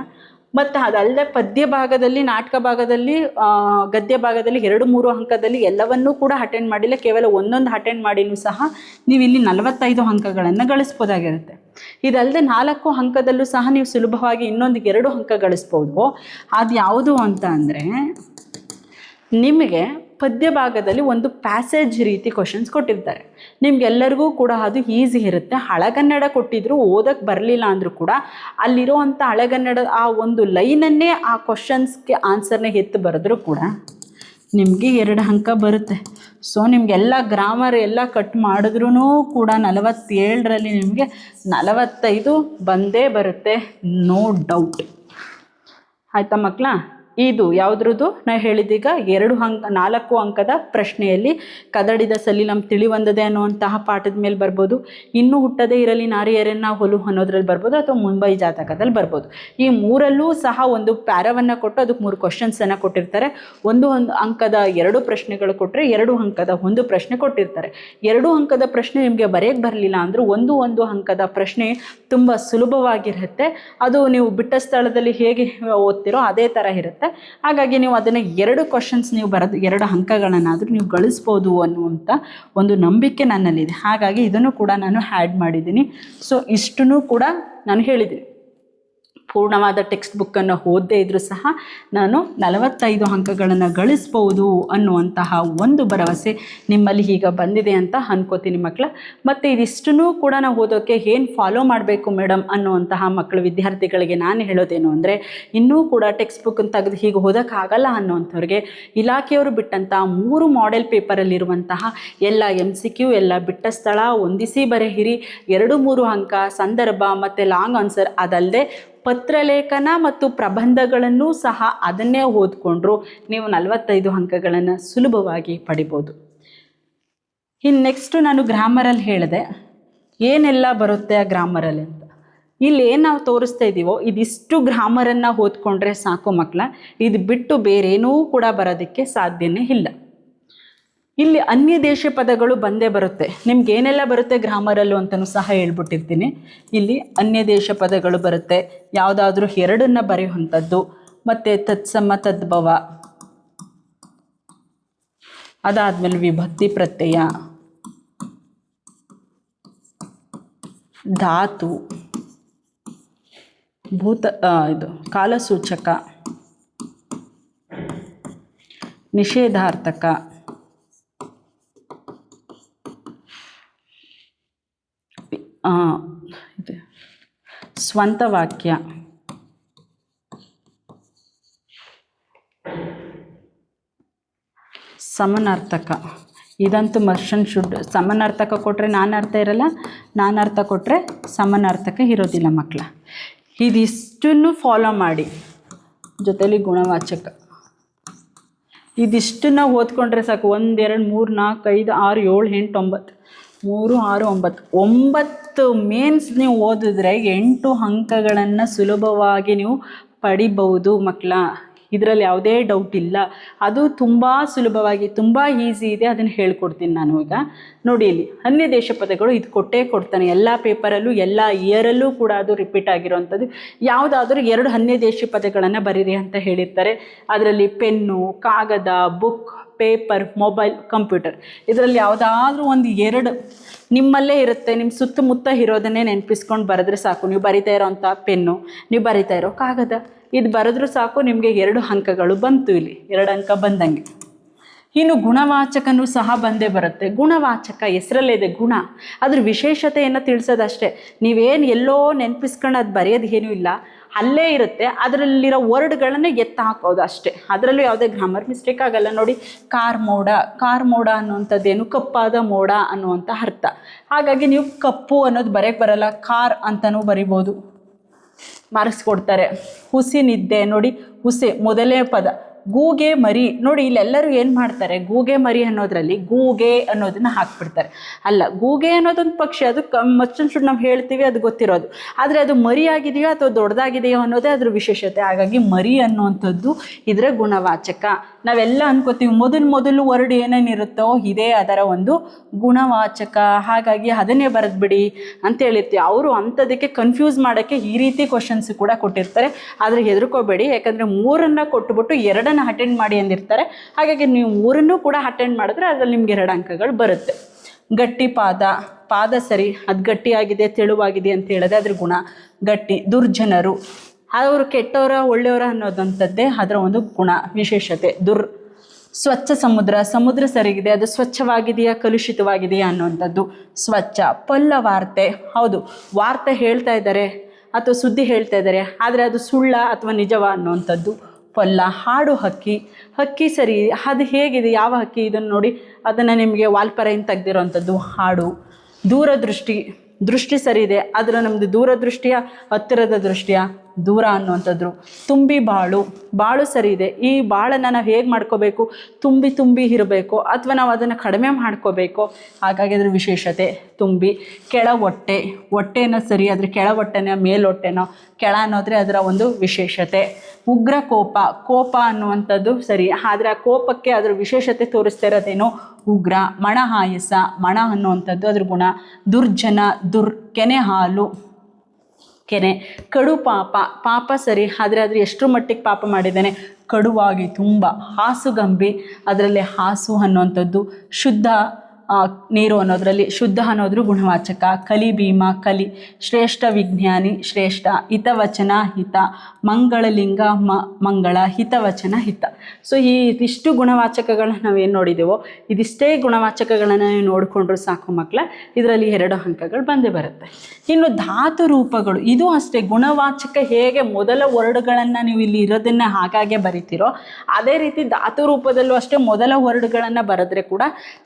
ಮತ್ತು ಅದಲ್ಲದೆ ಪದ್ಯ ಭಾಗದಲ್ಲಿ, ನಾಟಕ ಭಾಗದಲ್ಲಿ, ಗದ್ಯ ಭಾಗದಲ್ಲಿ 2, 3 ಅಂಕದಲ್ಲಿ ಎಲ್ಲವನ್ನೂ ಕೂಡ ಅಟೆಂಡ್ ಮಾಡಿಲ್ಲ. ಕೇವಲ ಒಂದೊಂದು ಅಟೆಂಡ್ ಮಾಡಿನೂ ಸಹ ನೀವು ಇಲ್ಲಿ 45 ಅಂಕಗಳನ್ನು ಗಳಿಸ್ಬೋದಾಗಿರುತ್ತೆ. ಇದಲ್ಲದೆ 4 ಅಂಕದಲ್ಲೂ ಸಹ ನೀವು ಸುಲಭವಾಗಿ ಇನ್ನೊಂದು 2 ಅಂಕ ಗಳಿಸ್ಬೋದು. ಅದು ಯಾವುದು ಅಂತ ಅಂದರೆ, ನಿಮಗೆ ಪದ್ಯ ಭಾಗದಲ್ಲಿ ಒಂದು ಪ್ಯಾಸೇಜ್ ರೀತಿ ಕ್ವಶನ್ಸ್ ಕೊಟ್ಟಿರ್ತಾರೆ. ನಿಮಗೆಲ್ಲರಿಗೂ ಕೂಡ ಅದು ಈಸಿ ಇರುತ್ತೆ. ಹಳೆಗನ್ನಡ ಕೊಟ್ಟಿದ್ರು ಓದಕ್ಕೆ ಬರಲಿಲ್ಲ ಅಂದರೂ ಕೂಡ ಅಲ್ಲಿರೋವಂಥ ಹಳೆಗನ್ನಡ ಆ ಒಂದು ಲೈನನ್ನೇ ಆ ಕ್ವಶನ್ಸ್ಗೆ ಆನ್ಸರ್ನ ಎತ್ತು ಬರೆದ್ರೂ ಕೂಡ ನಿಮಗೆ 2 ಅಂಕ ಬರುತ್ತೆ. ಸೊ ನಿಮಗೆಲ್ಲ ಗ್ರಾಮರ್ ಎಲ್ಲ ಕಟ್ ಮಾಡಿದ್ರೂ ಕೂಡ 47ರಲ್ಲಿ ನಿಮಗೆ 45 ಬಂದೇ ಬರುತ್ತೆ, ನೋ ಡೌಟ್. ಆಯಿತಾ ಮಕ್ಕಳ? ಇದು ಯಾವುದ್ರದ್ದು ನಾವು ಹೇಳಿದ್ದೀಗ 4 ಅಂಕದ ಪ್ರಶ್ನೆಯಲ್ಲಿ ಕದಡಿದ ಸಲಿಲಂ ತಿಳಿವಂದದೆ ಅನ್ನುವಂತಹ ಪಾಠದ ಮೇಲೆ ಬರ್ಬೋದು. ಇನ್ನೂ ಹುಟ್ಟದೇ ಇರಲಿ ನಾರಿಯರನ್ನ ಹೊಲು ಅನ್ನೋದ್ರಲ್ಲಿ ಬರ್ಬೋದು, ಅಥವಾ ಮುಂಬೈ ಜಾತಕದಲ್ಲಿ ಬರ್ಬೋದು. ಈ 3ರಲ್ಲೂ ಸಹ ಒಂದು ಪ್ಯಾರವನ್ನು ಕೊಟ್ಟು ಅದಕ್ಕೆ 3 ಕ್ವಶನ್ಸನ್ನು ಕೊಟ್ಟಿರ್ತಾರೆ. 1 ಅಂಕದ 2 ಪ್ರಶ್ನೆಗಳು ಕೊಟ್ಟರೆ 2 ಅಂಕದ 1 ಪ್ರಶ್ನೆ ಕೊಟ್ಟಿರ್ತಾರೆ. 2 ಅಂಕದ ಪ್ರಶ್ನೆ ನಿಮಗೆ ಬರೆಯಕ್ಕೆ ಬರಲಿಲ್ಲ ಅಂದರೂ 1 ಅಂಕದ ಪ್ರಶ್ನೆ ತುಂಬ ಸುಲಭವಾಗಿರುತ್ತೆ. ಅದು ನೀವು ಬಿಟ್ಟ ಸ್ಥಳದಲ್ಲಿ ಹೇಗೆ ಓದ್ತಿರೋ ಅದೇ ಥರ ಇರುತ್ತೆ. ಹಾಗಾಗಿ ನೀವು ಅದನ್ನು 2 ಕ್ವಶನ್ಸ್ ನೀವು ಬರೆದು 2 ಅಂಕಗಳನ್ನಾದರೂ ನೀವು ಗಳಿಸ್ಬೋದು ಅನ್ನುವಂಥ ಒಂದು ನಂಬಿಕೆ ನನ್ನಲ್ಲಿದೆ. ಹಾಗಾಗಿ ಇದನ್ನು ಕೂಡ ನಾನು ಆ್ಯಡ್ ಮಾಡಿದ್ದೀನಿ. ಸೊ ಇಷ್ಟನ್ನು ಕೂಡ ನಾನು ಹೇಳಿದ್ದೀನಿ. ಪೂರ್ಣವಾದ ಟೆಕ್ಸ್ಟ್ ಬುಕ್ಕನ್ನು ಓದದೇ ಇದ್ದರೂ ಸಹ ನಾನು 45 ಅಂಕಗಳನ್ನು ಗಳಿಸ್ಬೋದು ಅನ್ನುವಂತಹ ಒಂದು ಭರವಸೆ ನಿಮ್ಮಲ್ಲಿ ಈಗ ಬಂದಿದೆ ಅಂತ ಅನ್ಕೋತೀನಿ ಮಕ್ಕಳ. ಮತ್ತು ಇದಿಷ್ಟನ್ನು ಕೂಡ ನಾವು ಓದೋಕ್ಕೆ ಏನು ಫಾಲೋ ಮಾಡಬೇಕು ಮೇಡಮ್ ಅನ್ನುವಂತಹ ಮಕ್ಕಳು ವಿದ್ಯಾರ್ಥಿಗಳಿಗೆ ನಾನು ಹೇಳೋದೇನು ಅಂದರೆ, ಇನ್ನೂ ಕೂಡ ಟೆಕ್ಸ್ಟ್ ಬುಕ್ಕನ್ನು ತೆಗೆದು ಹೀಗೆ ಓದೋಕ್ಕಾಗಲ್ಲ ಅನ್ನೋವಂಥವ್ರಿಗೆ ಇಲಾಖೆಯವರು ಬಿಟ್ಟಂಥ 3 ಮಾಡೆಲ್ ಪೇಪರಲ್ಲಿರುವಂತಹ ಎಲ್ಲ MCQ, ಎಲ್ಲ ಬಿಟ್ಟ ಸ್ಥಳ, ಹೊಂದಿಸಿ ಬರೆಯಿರಿ, 2, 3 ಅಂಕ, ಸಂದರ್ಭ ಮತ್ತು ಲಾಂಗ್ ಆನ್ಸರ್, ಅದಲ್ಲದೆ ಪತ್ರಲೇಖನ ಮತ್ತು ಪ್ರಬಂಧಗಳನ್ನು ಸಹ ಅದನ್ನೇ ಓದ್ಕೊಂಡ್ರು ನೀವು 45 ಅಂಕಗಳನ್ನು ಸುಲಭವಾಗಿ ಪಡಿಬೋದು. ಇನ್ನು ನೆಕ್ಸ್ಟು ನಾನು ಗ್ರಾಮರಲ್ಲಿ ಹೇಳಿದೆ ಏನೆಲ್ಲ ಬರುತ್ತೆ ಆ ಗ್ರಾಮರಲ್ಲಿ ಅಂತ. ಇಲ್ಲಿ ಏನು ನಾವು ತೋರಿಸ್ತಾ ಇದ್ದೀವೋ ಇದಿಷ್ಟು ಗ್ರಾಮರನ್ನು ಓದ್ಕೊಂಡ್ರೆ ಸಾಕು ಮಕ್ಕಳ. ಇದು ಬಿಟ್ಟು ಬೇರೇನೂ ಕೂಡ ಬರೋದಕ್ಕೆ ಸಾಧ್ಯನೇ ಇಲ್ಲ. ಇಲ್ಲಿ ಅನ್ಯ ದೇಶ ಪದಗಳು ಬಂದೇ ಬರುತ್ತೆ. ನಿಮ್ಗೆ ಏನೆಲ್ಲ ಬರುತ್ತೆ ಗ್ರಾಮರಲ್ಲೂ ಅಂತಲೂ ಸಹ ಹೇಳ್ಬಿಟ್ಟಿರ್ತೀನಿ. ಇಲ್ಲಿ ಅನ್ಯ ದೇಶ ಪದಗಳು ಬರುತ್ತೆ, ಯಾವುದಾದ್ರೂ ಎರಡನ್ನು ಬರೆಯುವಂಥದ್ದು, ಮತ್ತು ತತ್ಸಮ ತದ್ಭವ, ಅದಾದಮೇಲೆ ವಿಭಕ್ತಿ ಪ್ರತ್ಯಯ, ಧಾತು, ಇದು ಕಾಲಸೂಚಕ, ನಿಷೇಧಾರ್ಥಕ, ಇದು ಸ್ವಂತ ವಾಕ್ಯ, ಸಮನಾರ್ಥಕ. ಇದಂತೂ ಮರ್ಷನ್ ಶುಡ್. ಸಮನಾರ್ಥಕ ಕೊಟ್ಟರೆ ನಾನಾರ್ಥ ಇರಲ್ಲ, ನಾನಾರ್ಥ ಕೊಟ್ಟರೆ ಸಮನಾರ್ಥಕ ಇರೋದಿಲ್ಲ ಮಕ್ಕಳ. ಇದಿಷ್ಟನ್ನು ಫಾಲೋ ಮಾಡಿ. ಜೊತೆಲಿ ಗುಣವಾಚಕ. ಇದಿಷ್ಟನ್ನು ಓದ್ಕೊಂಡ್ರೆ ಸಾಕು. 1 2 3 4 5 6 7 8 9 9 ಮೇನ್ಸ್ ನೀವು ಓದಿದ್ರೆ 8 ಅಂಕಗಳನ್ನು ಸುಲಭವಾಗಿ ನೀವು ಪಡಿಬಹುದು ಮಕ್ಕಳ. ಇದರಲ್ಲಿ ಯಾವುದೇ ಡೌಟ್ ಇಲ್ಲ. ಅದು ತುಂಬ ಸುಲಭವಾಗಿ ತುಂಬ ಈಸಿ ಇದೆ. ಅದನ್ನು ಹೇಳ್ಕೊಡ್ತೀನಿ ನಾನು ಈಗ. ನೋಡಿ ಇಲ್ಲಿ ಅನ್ಯ ದೇಶ ಪದಗಳು ಇದು ಕೊಡ್ತಾನೆ ಎಲ್ಲ ಪೇಪರಲ್ಲೂ ಎಲ್ಲ ಇಯರಲ್ಲೂ ಕೂಡ ಅದು ರಿಪೀಟ್ ಆಗಿರೋವಂಥದ್ದು. ಯಾವುದಾದ್ರೂ 2 ಅನ್ಯ ದೇಶ ಪದಗಳನ್ನು ಬರೀರಿ ಅಂತ ಹೇಳಿರ್ತಾರೆ. ಅದರಲ್ಲಿ ಪೆನ್ನು, ಕಾಗದ, ಬುಕ್, ಪೇಪರ್, ಮೊಬೈಲ್, ಕಂಪ್ಯೂಟರ್, ಇದರಲ್ಲಿ ಯಾವುದಾದ್ರೂ 1-2 ನಿಮ್ಮಲ್ಲೇ ಇರುತ್ತೆ. ನಿಮ್ಮ ಸುತ್ತಮುತ್ತ ಇರೋದನ್ನೇ ನೆನಪಿಸ್ಕೊಂಡು ಬರೆದ್ರೆ ಸಾಕು. ನೀವು ಬರಿತಾ ಇರೋವಂಥ ಪೆನ್ನು, ನೀವು ಬರಿತಾ ಇರೋ ಕಾಗದ, ಇದು ಬರೆದ್ರೂ ಸಾಕು ನಿಮಗೆ 2 ಅಂಕಗಳು ಬಂತು. ಇಲ್ಲಿ 2 ಅಂಕ ಬಂದಂಗೆ. ಇನ್ನು ಗುಣವಾಚಕನೂ ಸಹ ಬಂದೇ ಬರುತ್ತೆ. ಗುಣವಾಚಕ ಹೆಸರಲ್ಲೇ ಇದೆ ಗುಣ. ಅದ್ರ ವಿಶೇಷತೆಯನ್ನು ತಿಳಿಸೋದಷ್ಟೇ. ನೀವೇನು ಎಲ್ಲೋ ನೆನಪಿಸ್ಕೊಂಡು ಅದು ಬರೆಯೋದು ಏನೂ ಇಲ್ಲ, ಅಲ್ಲೇ ಇರುತ್ತೆ. ಅದರಲ್ಲಿರೋ ವರ್ಡ್ಗಳನ್ನೇ ಎತ್ತ ಹಾಕೋದು ಅಷ್ಟೇ. ಅದರಲ್ಲೂ ಯಾವುದೇ ಗ್ರಾಮರ್ ಮಿಸ್ಟೇಕ್ ಆಗಲ್ಲ. ನೋಡಿ, ಕಾರ್ ಮೋಡ ಅನ್ನುವಂಥದ್ದೇನು ಕಪ್ಪಾದ ಮೋಡ ಅನ್ನುವಂಥ ಅರ್ಥ. ಹಾಗಾಗಿ ನೀವು ಕಪ್ಪು ಅನ್ನೋದು ಬರೆಯೋಕ್ಕೆ ಬರಲ್ಲ, ಕಾರ್ ಅಂತಲೂ ಬರಿಬೋದು, ಮಾರ್ಕ್ಸ್ ಕೊಡ್ತಾರೆ. ಹುಸಿ ನಿದ್ದೆ, ನೋಡಿ ಹುಸೆ ಮೊದಲನೇ ಪದ. ಗೂಗೆ ಮರಿ, ನೋಡಿ ಇಲ್ಲೆಲ್ಲರೂ ಏನು ಮಾಡ್ತಾರೆ, ಗೂಗೆ ಮರಿ ಅನ್ನೋದ್ರಲ್ಲಿ ಗೂಗೆ ಅನ್ನೋದನ್ನ ಹಾಕ್ಬಿಡ್ತಾರೆ. ಅಲ್ಲ, ಗೂಗೆ ಅನ್ನೋದೊಂದು ಪಕ್ಷಿ, ಅದು ಮತ್ತೊಂದು ನಾವು ಹೇಳ್ತೀವಿ, ಅದು ಗೊತ್ತಿರೋದು. ಆದರೆ ಅದು ಮರಿ ಆಗಿದೆಯೋ ಅಥವಾ ದೊಡ್ಡದಾಗಿದೆಯೋ ಅನ್ನೋದೇ ಅದ್ರ ವಿಶೇಷತೆ. ಹಾಗಾಗಿ ಮರಿ ಅನ್ನುವಂಥದ್ದು ಇದರ ಗುಣವಾಚಕ. ನಾವೆಲ್ಲ ಅನ್ಕೋತೀವಿ ಮೊದಲು ವರ್ಡ್ ಏನೇನಿರುತ್ತೋ ಇದೇ ಅದರ ಒಂದು ಗುಣವಾಚಕ, ಹಾಗಾಗಿ ಅದನ್ನೇ ಬರೆದ್ಬಿಡಿ ಅಂತ ಹೇಳಿರ್ತೀವಿ. ಅವರು ಅಂಥದಕ್ಕೆ ಕನ್ಫ್ಯೂಸ್ ಮಾಡೋಕ್ಕೆ ಈ ರೀತಿ ಕ್ವಶನ್ಸ್ ಕೂಡ ಕೊಟ್ಟಿರ್ತಾರೆ. ಆದರೆ ಹೆದರ್ಕೋಬೇಡಿ, ಯಾಕಂದರೆ 3 ಕೊಟ್ಟುಬಿಟ್ಟು 2 ಅಟೆಂಡ್ ಮಾಡಿ ಅಂದಿರ್ತಾರೆ. ಹಾಗಾಗಿ ನೀವು 3 ಕೂಡ ಅಟೆಂಡ್ ಮಾಡಿದ್ರೆ ಅದರಲ್ಲಿ ನಿಮ್ಗೆ 2 ಅಂಕಗಳು ಬರುತ್ತೆ. ಗಟ್ಟಿ ಪಾದ ಸರಿ, ಅದು ಗಟ್ಟಿಯಾಗಿದೆ ತೆಳುವಾಗಿದೆ ಅಂತ ಹೇಳಿದ್ರೆ ಅದ್ರ ಗುಣ ಗಟ್ಟಿ. ದುರ್ಜನರು, ಅವರು ಕೆಟ್ಟವರ ಒಳ್ಳೆಯವರ ಅನ್ನೋದಂಥದ್ದೇ ಅದರ ಒಂದು ಗುಣ ವಿಶೇಷತೆ. ಸ್ವಚ್ಛ ಸಮುದ್ರ ಸರಿಗಿದೆ, ಅದು ಸ್ವಚ್ಛವಾಗಿದೆಯಾ ಕಲುಷಿತವಾಗಿದೆಯಾ ಅನ್ನುವಂಥದ್ದು ಸ್ವಚ್ಛ. ಪೊಲ್ಲ ವಾರ್ತೆ, ಹೌದು ವಾರ್ತೆ ಹೇಳ್ತಾ ಇದ್ದಾರೆ ಅಥವಾ ಸುದ್ದಿ ಹೇಳ್ತಾ ಇದ್ದಾರೆ, ಆದರೆ ಅದು ಸುಳ್ಳ ಅಥವಾ ನಿಜವಾ ಅನ್ನುವಂಥದ್ದು ಪೊಲ್ಲ. ಹಾಡು ಹಕ್ಕಿ ಸರಿ, ಅದು ಹೇಗಿದೆ, ಯಾವ ಹಕ್ಕಿ ಇದನ್ನು ನೋಡಿ, ಅದನ್ನು ನಿಮಗೆ ವಾಲ್ಪರೆಯಿಂದ ತೆಗೆದಿರೋವಂಥದ್ದು ಹಾಡು. ದೃಷ್ಟಿ ಸರಿ ಇದೆ, ಆದರೆ ನಮ್ಮದು ದೂರದೃಷ್ಟಿಯ ಹತ್ತಿರದ ದೃಷ್ಟಿಯ ದೂರ ಅನ್ನುವಂಥದ್ದು. ತುಂಬಿ ಬಾಳು ಸರಿ ಇದೆ. ಈ ಬಾಳನ್ನು ನಾವು ಹೇಗೆ ಮಾಡ್ಕೋಬೇಕು, ತುಂಬಿ ಇರಬೇಕು ಅಥವಾ ನಾವು ಅದನ್ನು ಕಡಿಮೆ ಮಾಡ್ಕೋಬೇಕು. ಹಾಗಾಗಿ ಅದ್ರ ವಿಶೇಷತೆ ತುಂಬಿ. ಕೆಳ ಹೊಟ್ಟೆನೋ ಸರಿ, ಆದರೆ ಕೆಳ ಹೊಟ್ಟೆನೋ ಮೇಲ್ಹೊಟ್ಟೆನೋ, ಕೆಳ ಅನ್ನೋದ್ರೆ ಅದರ ಒಂದು ವಿಶೇಷತೆ. ಉಗ್ರ ಕೋಪ ಅನ್ನುವಂಥದ್ದು ಸರಿ, ಆದರೆ ಆ ಕೋಪಕ್ಕೆ ಅದರ ವಿಶೇಷತೆ ತೋರಿಸ್ತಾ ಇರೋದೇನು ಉಗ್ರ. ಆಯಸ ಅನ್ನುವಂಥದ್ದು ಅದ್ರ ಗುಣ. ದುರ್ಜನ ಕೆನೆ ಹಾಲು, ಕೆನೆ. ಕಡು ಪಾಪ ಸರಿ, ಆದರೆ ಎಷ್ಟರ ಮಟ್ಟಿಗೆ ಪಾಪ ಮಾಡಿದ್ದಾನೆ, ಕಡುವಾಗಿ ತುಂಬ. ಹಾಸುಗಂಬಿ, ಅದರಲ್ಲಿ ಹಾಸು ಅನ್ನುವಂಥದ್ದು. ಶುದ್ಧ ನೀರು ಅನ್ನೋದರಲ್ಲಿ ಶುದ್ಧ ಅನ್ನೋದ್ರ ಗುಣವಾಚಕ. ಕಲಿಭೀಮ ಶ್ರೇಷ್ಠ ವಿಜ್ಞಾನಿ ಶ್ರೇಷ್ಠ. ಹಿತವಚನ ಹಿತ. ಮಂಗಳಲಿಂಗ ಮಂಗಳ. ಹಿತವಚನ ಹಿತ. ಸೊ ಇದಿಷ್ಟು ಗುಣವಾಚಕಗಳನ್ನ ನಾವೇನು ನೋಡಿದೆವೋ ಇದಿಷ್ಟೇ ಗುಣವಾಚಕಗಳನ್ನು ನೀವು ನೋಡಿಕೊಂಡ್ರು ಸಾಕು ಮಕ್ಕಳ. ಇದರಲ್ಲಿ 2 ಅಂಕಗಳು ಬಂದೇ ಬರುತ್ತೆ. ಇನ್ನು ಧಾತು ರೂಪಗಳು, ಇದು ಅಷ್ಟೇ. ಗುಣವಾಚಕ ಹೇಗೆ ಮೊದಲ ವರ್ಡ್ಗಳನ್ನು ನೀವು ಇಲ್ಲಿ ಇರೋದನ್ನು ಹಾಗಾಗೆ ಬರಿತೀರೋ ಅದೇ ರೀತಿ ಧಾತು ರೂಪದಲ್ಲೂ ಅಷ್ಟೇ ಮೊದಲ ವರ್ಡ್ಗಳನ್ನು ಬರೆದ್ರೆ ಕೂಡ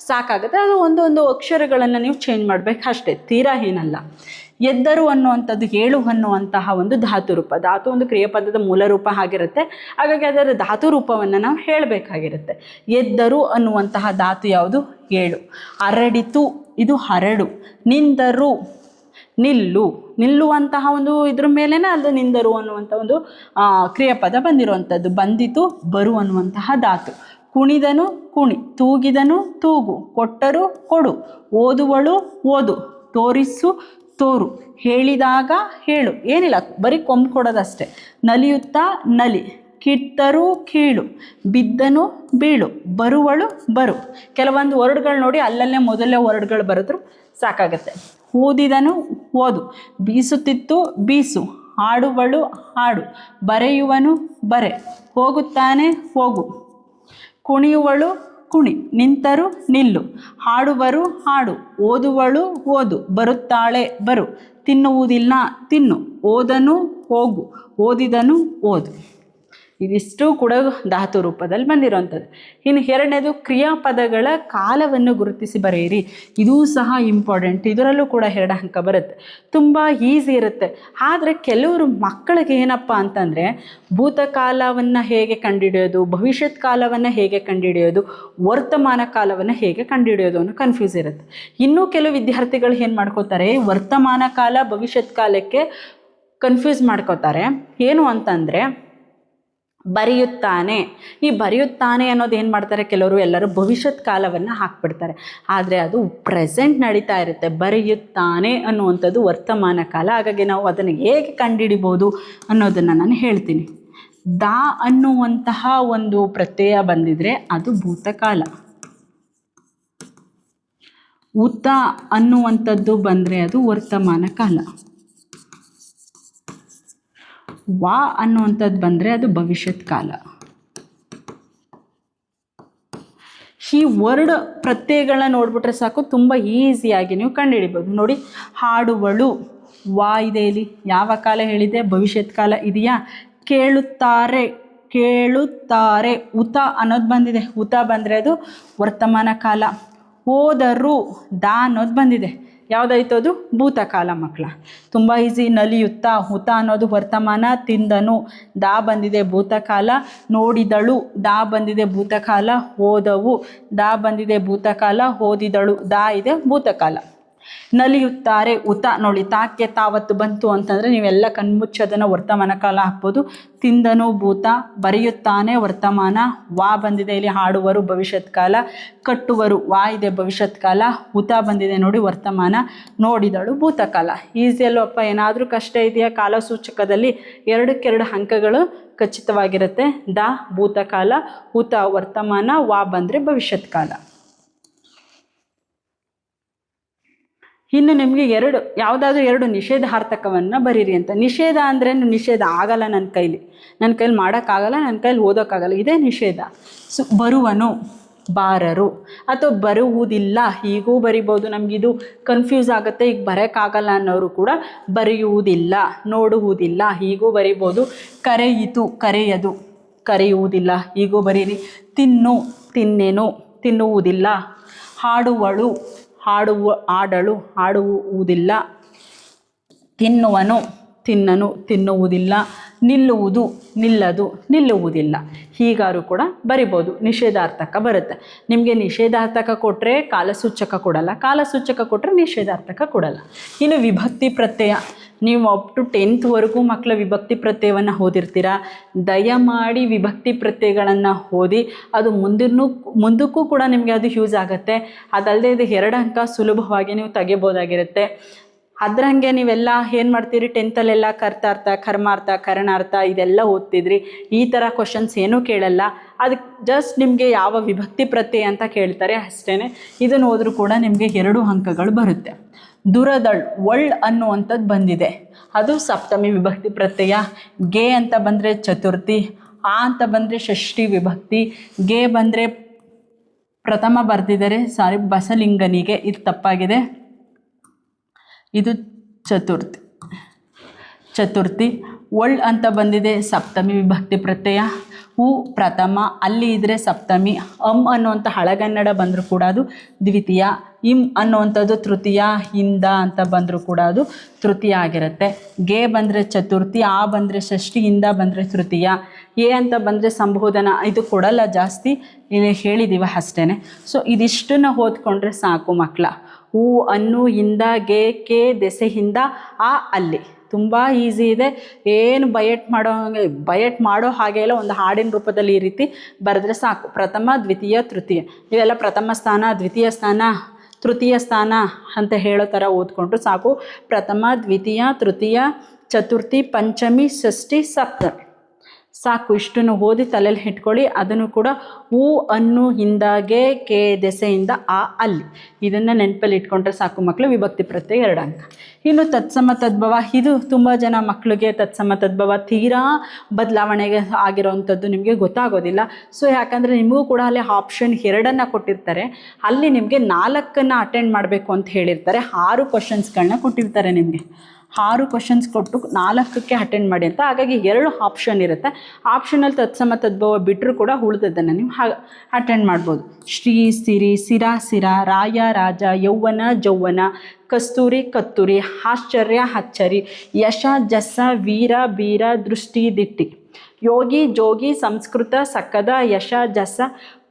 ಸಾಕಾಗುತ್ತೆ. ಅದು ಒಂದೊಂದು ಅಕ್ಷರಗಳನ್ನು ನೀವು ಚೇಂಜ್ ಮಾಡಬೇಕು ಅಷ್ಟೇ, ತೀರಾ ಏನಲ್ಲ. ಎದ್ದರು ಅನ್ನುವಂಥದ್ದು ಏಳು ಅನ್ನುವಂತಹ ಒಂದು ಧಾತು ರೂಪ. ಧಾತು ಒಂದು ಕ್ರಿಯಾಪದದ ಮೂಲ ರೂಪ ಆಗಿರುತ್ತೆ, ಹಾಗಾಗಿ ಅದರ ಧಾತು ರೂಪವನ್ನು ನಾವು ಹೇಳಬೇಕಾಗಿರುತ್ತೆ. ಎದ್ದರು ಅನ್ನುವಂತಹ ಧಾತು ಯಾವುದು? ಏಳು. ಹರಡಿತು, ಇದು ಹರಡು. ನಿಂದರು, ನಿಲ್ಲು, ನಿಲ್ಲುವಂತಹ ಒಂದು ಇದ್ರ ಮೇಲೇ ಅದು ನಿಂದರು ಅನ್ನುವಂಥ ಒಂದು ಕ್ರಿಯಾಪದ ಬಂದಿರುವಂಥದ್ದು. ಬಂದಿತು, ಬರು ಅನ್ನುವಂತಹ ಧಾತು. ಕುಣಿದನು, ಕುಣಿ. ತೂಗಿದನು, ತೂಗು. ಕೊಟ್ಟರು, ಕೊಡು. ಓದುವಳು, ಓದು. ತೋರಿಸು, ತೋರು. ಹೇಳಿದಾಗ, ಹೇಳು. ಏನಿಲ್ಲ, ಬರೀ ಕೊಂಬು ಕೊಡೋದಷ್ಟೇ. ನಲಿಯುತ್ತಾ, ನಲಿ. ಕಿತ್ತರು, ಕೀಳು. ಬಿದ್ದನು, ಬೀಳು. ಬರುವಳು, ಬರು. ಕೆಲವೊಂದು ವರ್ಡ್ಗಳು ನೋಡಿ ಅಲ್ಲಲ್ಲೇ ಮೊದಲೇ ವರ್ಡ್ಗಳು ಬರೆದ್ರು ಸಾಕಾಗತ್ತೆ. ಊದಿದನು, ಓದು. ಬೀಸುತ್ತಿತ್ತು, ಬೀಸು. ಹಾಡುವಳು, ಹಾಡು. ಬರೆಯುವನು, ಬರೆ. ಹೋಗುತ್ತಾನೆ, ಹೋಗು. ಕುಣಿಯುವಳು, ಕುಣಿ. ನಿಂತರು, ನಿಲ್ಲು. ಹಾಡುವರು, ಹಾಡು. ಓದುವಳು, ಓದು. ಬರುತ್ತಾಳೆ, ಬರು. ತಿನ್ನುವುದಿಲ್ಲ, ತಿನ್ನು. ಓದನು, ಹೋಗು. ಓದಿದನು, ಓದು. ಇದಿಷ್ಟು ಕೂಡ ಧಾತು ರೂಪದಲ್ಲಿ ಬಂದಿರೋವಂಥದ್ದು. ಇನ್ನು ಎರಡನೇದು ಕ್ರಿಯಾಪದಗಳ ಕಾಲವನ್ನು ಗುರುತಿಸಿ ಬರೆಯಿರಿ. ಇದೂ ಸಹ ಇಂಪಾರ್ಟೆಂಟ್. ಇದರಲ್ಲೂ ಕೂಡ 2 ಅಂಕ ಬರುತ್ತೆ. ತುಂಬ ಈಸಿ ಇರುತ್ತೆ. ಆದರೆ ಕೆಲವರು ಮಕ್ಕಳಿಗೆ ಏನಪ್ಪ ಅಂತಂದರೆ ಭೂತಕಾಲವನ್ನು ಹೇಗೆ ಕಂಡುಹಿಡಿಯೋದು, ಭವಿಷ್ಯತ್ ಕಾಲವನ್ನು ಹೇಗೆ ಕಂಡುಹಿಡಿಯೋದು, ವರ್ತಮಾನ ಕಾಲವನ್ನು ಹೇಗೆ ಕಂಡುಹಿಡಿಯೋದು ಅನ್ನೋ ಕನ್ಫ್ಯೂಸ್ ಇರುತ್ತೆ. ಇನ್ನೂ ಕೆಲವು ವಿದ್ಯಾರ್ಥಿಗಳು ಏನು ಮಾಡ್ಕೋತಾರೆ, ವರ್ತಮಾನ ಕಾಲ ಭವಿಷ್ಯತ್ ಕಾಲಕ್ಕೆ ಕನ್ಫ್ಯೂಸ್ ಮಾಡ್ಕೋತಾರೆ. ಏನು ಅಂತಂದರೆ ಬರೆಯುತ್ತಾನೆ. ಈ ಬರೆಯುತ್ತಾನೆ ಅನ್ನೋದು ಏನು ಮಾಡ್ತಾರೆ ಕೆಲವರು, ಎಲ್ಲರೂ ಭವಿಷ್ಯತ್ ಕಾಲವನ್ನು ಹಾಕ್ಬಿಡ್ತಾರೆ. ಆದರೆ ಅದು ಪ್ರೆಸೆಂಟ್ ನಡೀತಾ ಇರುತ್ತೆ. ಬರೆಯುತ್ತಾನೆ ಅನ್ನುವಂಥದ್ದು ವರ್ತಮಾನ ಕಾಲ. ಹಾಗಾಗಿ ನಾವು ಅದನ್ನು ಹೇಗೆ ಕಂಡುಹಿಡಿಬೋದು ಅನ್ನೋದನ್ನು ನಾನು ಹೇಳ್ತೀನಿ. ದಾ ಅನ್ನುವಂತಹ ಒಂದು ಪ್ರತ್ಯಯ ಬಂದಿದ್ರೆ ಅದು ಭೂತಕಾಲ. ಉತ ಅನ್ನುವಂಥದ್ದು ಬಂದರೆ ಅದು ವರ್ತಮಾನ ಕಾಲ. ವಾ ಅನ್ನುವಂಥದ್ದು ಬಂದರೆ ಅದು ಭವಿಷ್ಯತ್ ಕಾಲ. ಈ ವರ್ಡ್ ಪ್ರತ್ಯಯಗಳನ್ನ ನೋಡಿಬಿಟ್ರೆ ಸಾಕು, ತುಂಬ ಈಸಿಯಾಗಿ ನೀವು ಕಂಡುಹಿಡಿಬೋದು. ನೋಡಿ, ಹಾಡುವಳು, ವಾ ಇದೆ ಇಲ್ಲಿ. ಯಾವ ಕಾಲ ಹೇಳಿದೆ? ಭವಿಷ್ಯತ್ ಕಾಲ ಇದೆಯಾ? ಕೇಳುತ್ತಾರೆ, ಕೇಳುತ್ತಾರೆ. ಉತ ಅನ್ನೋದು ಬಂದಿದೆ. ಉತ ಬಂದರೆ ಅದು ವರ್ತಮಾನ ಕಾಲ. ಹೋದರು, ದಾ ಅನ್ನೋದು ಬಂದಿದೆ. ಯಾವುದಾಯ್ತು? ಅದು ಭೂತಕಾಲ ಮಕ್ಕಳ. ತುಂಬ ಈಸಿ. ನಲಿಯುತ್ತಾ, ಹುತ ಅನ್ನೋದು ವರ್ತಮಾನ. ತಿಂದನು, ದಾ ಬಂದಿದೆ ಭೂತಕಾಲ. ನೋಡಿದಳು, ದಾ ಬಂದಿದೆ ಭೂತಕಾಲ. ಹೋದವು, ದಾ ಬಂದಿದೆ ಭೂತಕಾಲ. ಓದಿದಳು, ದಾ ಇದೆ ಭೂತಕಾಲ. ನಲಿಯುತ್ತಾರೆ, ಉತ ನೋಡಿ, ತಾಕ್ಕೆ ತಾವತ್ತು ಬಂತು ಅಂತಂದರೆ ನೀವೆಲ್ಲ ಕಣ್ಮುಚ್ಚೋದನ್ನು ವರ್ತಮಾನ ಕಾಲ ಹಾಕ್ಬೋದು. ತಿಂದನು ಭೂತ. ಬರೆಯುತ್ತಾನೆ ವರ್ತಮಾನ. ವಾ ಬಂದಿದೆ ಇಲ್ಲಿ, ಹಾಡುವರು ಭವಿಷ್ಯತ್ ಕಾಲ. ಕಟ್ಟುವರು, ವಾ ಇದೆ ಭವಿಷ್ಯತ್ ಕಾಲ. ಉತ ಬಂದಿದೆ ನೋಡಿ ವರ್ತಮಾನ. ನೋಡಿದಳು ಭೂತಕಾಲ. ಈಸಿಯಲ್ಲೂ ಅಪ್ಪ, ಏನಾದರೂ ಕಷ್ಟ ಇದೆಯಾ? ಕಾಲಸೂಚಕದಲ್ಲಿ 2 ಅಂಕಗಳು ಖಚಿತವಾಗಿರುತ್ತೆ. ದ ಭೂತಕಾಲ, ಉತ ವರ್ತಮಾನ, ವಾ ಬಂದರೆ ಭವಿಷ್ಯತ್ ಕಾಲ. ಇನ್ನು ನಿಮಗೆ ಯಾವುದಾದ್ರೂ 2 ನಿಷೇಧಾರ್ಥಕವನ್ನು ಬರೀರಿ ಅಂತ. ನಿಷೇಧ ಅಂದರೆ ನಿಷೇಧ ಆಗಲ್ಲ, ನನ್ನ ಕೈಲಿ ಮಾಡೋಕ್ಕಾಗಲ್ಲ, ನನ್ನ ಕೈಲಿ ಓದೋಕ್ಕಾಗಲ್ಲ, ಇದೇ ನಿಷೇಧ. ಬರುವನು, ಬಾರರು. ಅಥವಾ ಬರುವುದಿಲ್ಲ, ಹೀಗೂ ಬರಿಬೋದು. ನಮಗಿದು ಕನ್ಫ್ಯೂಸ್ ಆಗುತ್ತೆ, ಈಗ ಬರೋಕ್ಕಾಗಲ್ಲ ಅನ್ನೋರು ಕೂಡ ಬರೆಯುವುದಿಲ್ಲ. ನೋಡುವುದಿಲ್ಲ, ಹೀಗೂ ಬರಿಬೋದು. ಕರೆಯಿತು, ಕರೆಯದು. ಕರೆಯುವುದಿಲ್ಲ, ಹೀಗೂ ಬರೀರಿ. ತಿನ್ನು, ತಿನ್ನೆನು. ತಿನ್ನುವುದಿಲ್ಲ. ಹಾಡುವಳು, ಆಡಳು, ಆಡುವುದಿಲ್ಲ. ತಿನ್ನುವನು, ತಿನ್ನನು. ತಿನ್ನುವುದಿಲ್ಲ. ನಿಲ್ಲುವುದು, ನಿಲ್ಲದು, ನಿಲ್ಲುವುದಿಲ್ಲ. ಹೀಗಾರು ಕೂಡ ಬರಿಬೋದು. ನಿಷೇಧಾರ್ಥಕ ಬರುತ್ತೆ. ನಿಮಗೆ ನಿಷೇಧಾರ್ಥಕ ಕೊಟ್ಟರೆ ಕಾಲಸೂಚಕ ಕೊಡಲ್ಲ, ಕಾಲಸೂಚಕ ಕೊಟ್ಟರೆ ನಿಷೇಧಾರ್ಥಕ ಕೊಡಲ್ಲ. ಇನ್ನು ವಿಭಕ್ತಿ ಪ್ರತ್ಯಯ, ನೀವು ಅಪ್ ಟು 10th ಮಕ್ಕಳ ವಿಭಕ್ತಿ ಪ್ರತ್ಯಯವನ್ನು ಓದಿರ್ತೀರ. ದಯಮಾಡಿ ವಿಭಕ್ತಿ ಪ್ರತ್ಯಯಗಳನ್ನು ಓದಿ. ಅದು ಮುಂದಕ್ಕೂ ಕೂಡ ನಿಮಗೆ ಅದು ಯೂಸ್ ಆಗುತ್ತೆ. ಅದಲ್ಲದೆ ಇದು 2 ಅಂಕ ಸುಲಭವಾಗಿ ನೀವು ತೆಗಿಬೋದಾಗಿರುತ್ತೆ. ಅದರಂಗೆ ನೀವೆಲ್ಲ ಏನು ಮಾಡ್ತೀರಿ, 10thಲ್ಲೆಲ್ಲ ಕರ್ತಾರ್ಥ, ಕರ್ಮಾರ್ಥ, ಕರಣಾರ್ಥ ಇದೆಲ್ಲ ಓದ್ತಿದ್ರಿ. ಈ ಥರ ಕ್ವಶನ್ಸ್ ಏನೂ ಕೇಳಲ್ಲ. ಅದಕ್ಕೆ ಜಸ್ಟ್ ನಿಮಗೆ ಯಾವ ವಿಭಕ್ತಿ ಪ್ರತ್ಯಯ ಅಂತ ಕೇಳ್ತಾರೆ ಅಷ್ಟೇ. ಇದನ್ನು ಹೋದರೂ ಕೂಡ ನಿಮಗೆ 2 ಅಂಕಗಳು ಬರುತ್ತೆ. ದುರದಳ್, ಒಳ್ ಅನ್ನುವಂಥದ್ದು ಬಂದಿದೆ. ಅದು ಸಪ್ತಮಿ ವಿಭಕ್ತಿ ಪ್ರತ್ಯಯ. ಗೆ ಅಂತ ಬಂದರೆ ಚತುರ್ಥಿ. ಆ ಅಂತ ಬಂದರೆ ಷಷ್ಠಿ ವಿಭಕ್ತಿ. ಗೆ ಬಂದರೆ ಪ್ರಥಮ ಬರ್ದಿದ್ದಾರೆ, ಬಸಲಿಂಗನಿಗೆ, ಇದು ತಪ್ಪಾಗಿದೆ. ಇದು ಚತುರ್ಥಿ. ಒಳ್ ಅಂತ ಬಂದಿದೆ ಸಪ್ತಮಿ ವಿಭಕ್ತಿ ಪ್ರತ್ಯಯ. ಹೂ ಪ್ರಥಮ, ಅಲ್ಲಿ ಇದ್ದರೆ ಸಪ್ತಮಿ, ಅನ್ನುವಂಥ ಹಳಗನ್ನಡ ಬಂದರೂ ಕೂಡ ಅದು ದ್ವಿತೀಯ, ಅನ್ನುವಂಥದ್ದು ತೃತೀಯ, ಇಂದ ಅಂತ ಬಂದರೂ ಕೂಡ ಅದು ತೃತೀಯ ಆಗಿರುತ್ತೆ. ಗೆ ಬಂದರೆ ಚತುರ್ಥಿ, ಆ ಬಂದರೆ ಷಷ್ಠಿ, ಇಂದ ಬಂದರೆ ತೃತೀಯ, ಎ ಅಂತ ಬಂದರೆ ಸಂಬೋಧನ, ಇದು ಕೊಡಲ್ಲ ಜಾಸ್ತಿ, ಇಲ್ಲಿ ಹೇಳಿದ್ದೀವಿ ಅಷ್ಟೇ. ಸೊ ಇದಿಷ್ಟನ್ನು ಓದ್ಕೊಂಡ್ರೆ ಸಾಕು ಮಕ್ಕಳ. ಹೂ, ಅನ್ನು, ಇಂದ, ಗೆ, ಕೆ, ದೆಸೆ, ಹಿಂದ, ಆ, ಅಲ್ಲಿ. ತುಂಬ ಈಸಿ ಇದೆ, ಏನು ಬಯಟ್ ಮಾಡೋ ಹಾಗೆ ಇಲ್ಲ. ಒಂದು ಹಾಡಿನ ರೂಪದಲ್ಲಿ ಈ ರೀತಿ ಬರೆದ್ರೆ ಸಾಕು. ಪ್ರಥಮ, ದ್ವಿತೀಯ, ತೃತೀಯ, ಇವೆಲ್ಲ ಪ್ರಥಮ ಸ್ಥಾನ, ದ್ವಿತೀಯ ಸ್ಥಾನ, ತೃತೀಯ ಸ್ಥಾನ ಅಂತ ಹೇಳೋ ಥರ ಓದ್ಕೊಂಡ್ರು ಸಾಕು. ಪ್ರಥಮ, ದ್ವಿತೀಯ, ತೃತೀಯ, ಚತುರ್ಥಿ, ಪಂಚಮಿ, ಷಷ್ಠಿ, ಸಪ್ತಮಿ ಸಾಕು. ಇಷ್ಟನ್ನು ಓದಿ ತಲೆಯಲ್ಲಿ ಇಟ್ಕೊಳ್ಳಿ. ಅದನ್ನು ಕೂಡ ಹೂ, ಅನ್ನು, ಹಿಂದಾಗೆ, ಕೆ, ದೆಸೆಯಿಂದ, ಆ, ಅಲ್ಲಿ, ಇದನ್ನು ನೆನಪಲ್ಲಿ ಇಟ್ಕೊಂಡ್ರೆ ಸಾಕು ಮಕ್ಕಳು. ವಿಭಕ್ತಿ ಪ್ರತ್ಯಯ 2 ಅಂಕ. ಇನ್ನು ತತ್ಸಮ ತದ್ಭವ, ಇದು ತುಂಬ ಜನ ಮಕ್ಕಳಿಗೆ ತತ್ಸಮ ತದ್ಭವ ತೀರಾ ಬದಲಾವಣೆಗೆ ಆಗಿರೋವಂಥದ್ದು ನಿಮಗೆ ಗೊತ್ತಾಗೋದಿಲ್ಲ. ಸೊ ಯಾಕಂದರೆ ನಿಮಗೂ ಕೂಡ ಅಲ್ಲಿ ಆಪ್ಷನ್ 2 ಕೊಟ್ಟಿರ್ತಾರೆ. ಅಲ್ಲಿ ನಿಮಗೆ 4 ಅಟೆಂಡ್ ಮಾಡಬೇಕು ಅಂತ ಹೇಳಿರ್ತಾರೆ. 6 ಕ್ವಶನ್ಸ್ಗಳನ್ನ ಕೊಟ್ಟಿರ್ತಾರೆ ನಿಮಗೆ. 6 ಕ್ವಶನ್ಸ್ ಕೊಟ್ಟು 4ಕ್ಕೆ ಅಟೆಂಡ್ ಮಾಡಿ ಅಂತ. ಹಾಗಾಗಿ 2 ಆಪ್ಷನ್ ಇರುತ್ತೆ. ಆಪ್ಷನಲ್ಲಿ ತತ್ಸಮ ತದ್ಭವ ಬಿಟ್ಟರು ಕೂಡ ಉಳಿದದ್ದನ್ನು ನೀವು ಅಟೆಂಡ್ ಮಾಡ್ಬೋದು. ಶ್ರೀ, ಸಿರಿ, ಸಿರ, ಸಿರ, ರಾಯ, ರಾಜ, ಯೌವನ, ಜೌವನ, ಕಸ್ತೂರಿ, ಕತ್ತೂರಿ, ಆಶ್ಚರ್ಯ, ಅಚ್ಚರಿ, ಯಶ, ಜಸ್ಸ, ವೀರ, ಬೀರ, ದೃಷ್ಟಿ, ದಿಟ್ಟಿ, ಯೋಗಿ, ಜೋಗಿ, ಸಂಸ್ಕೃತ, ಸಕ್ಕದ, ಯಶ, ಜಸ,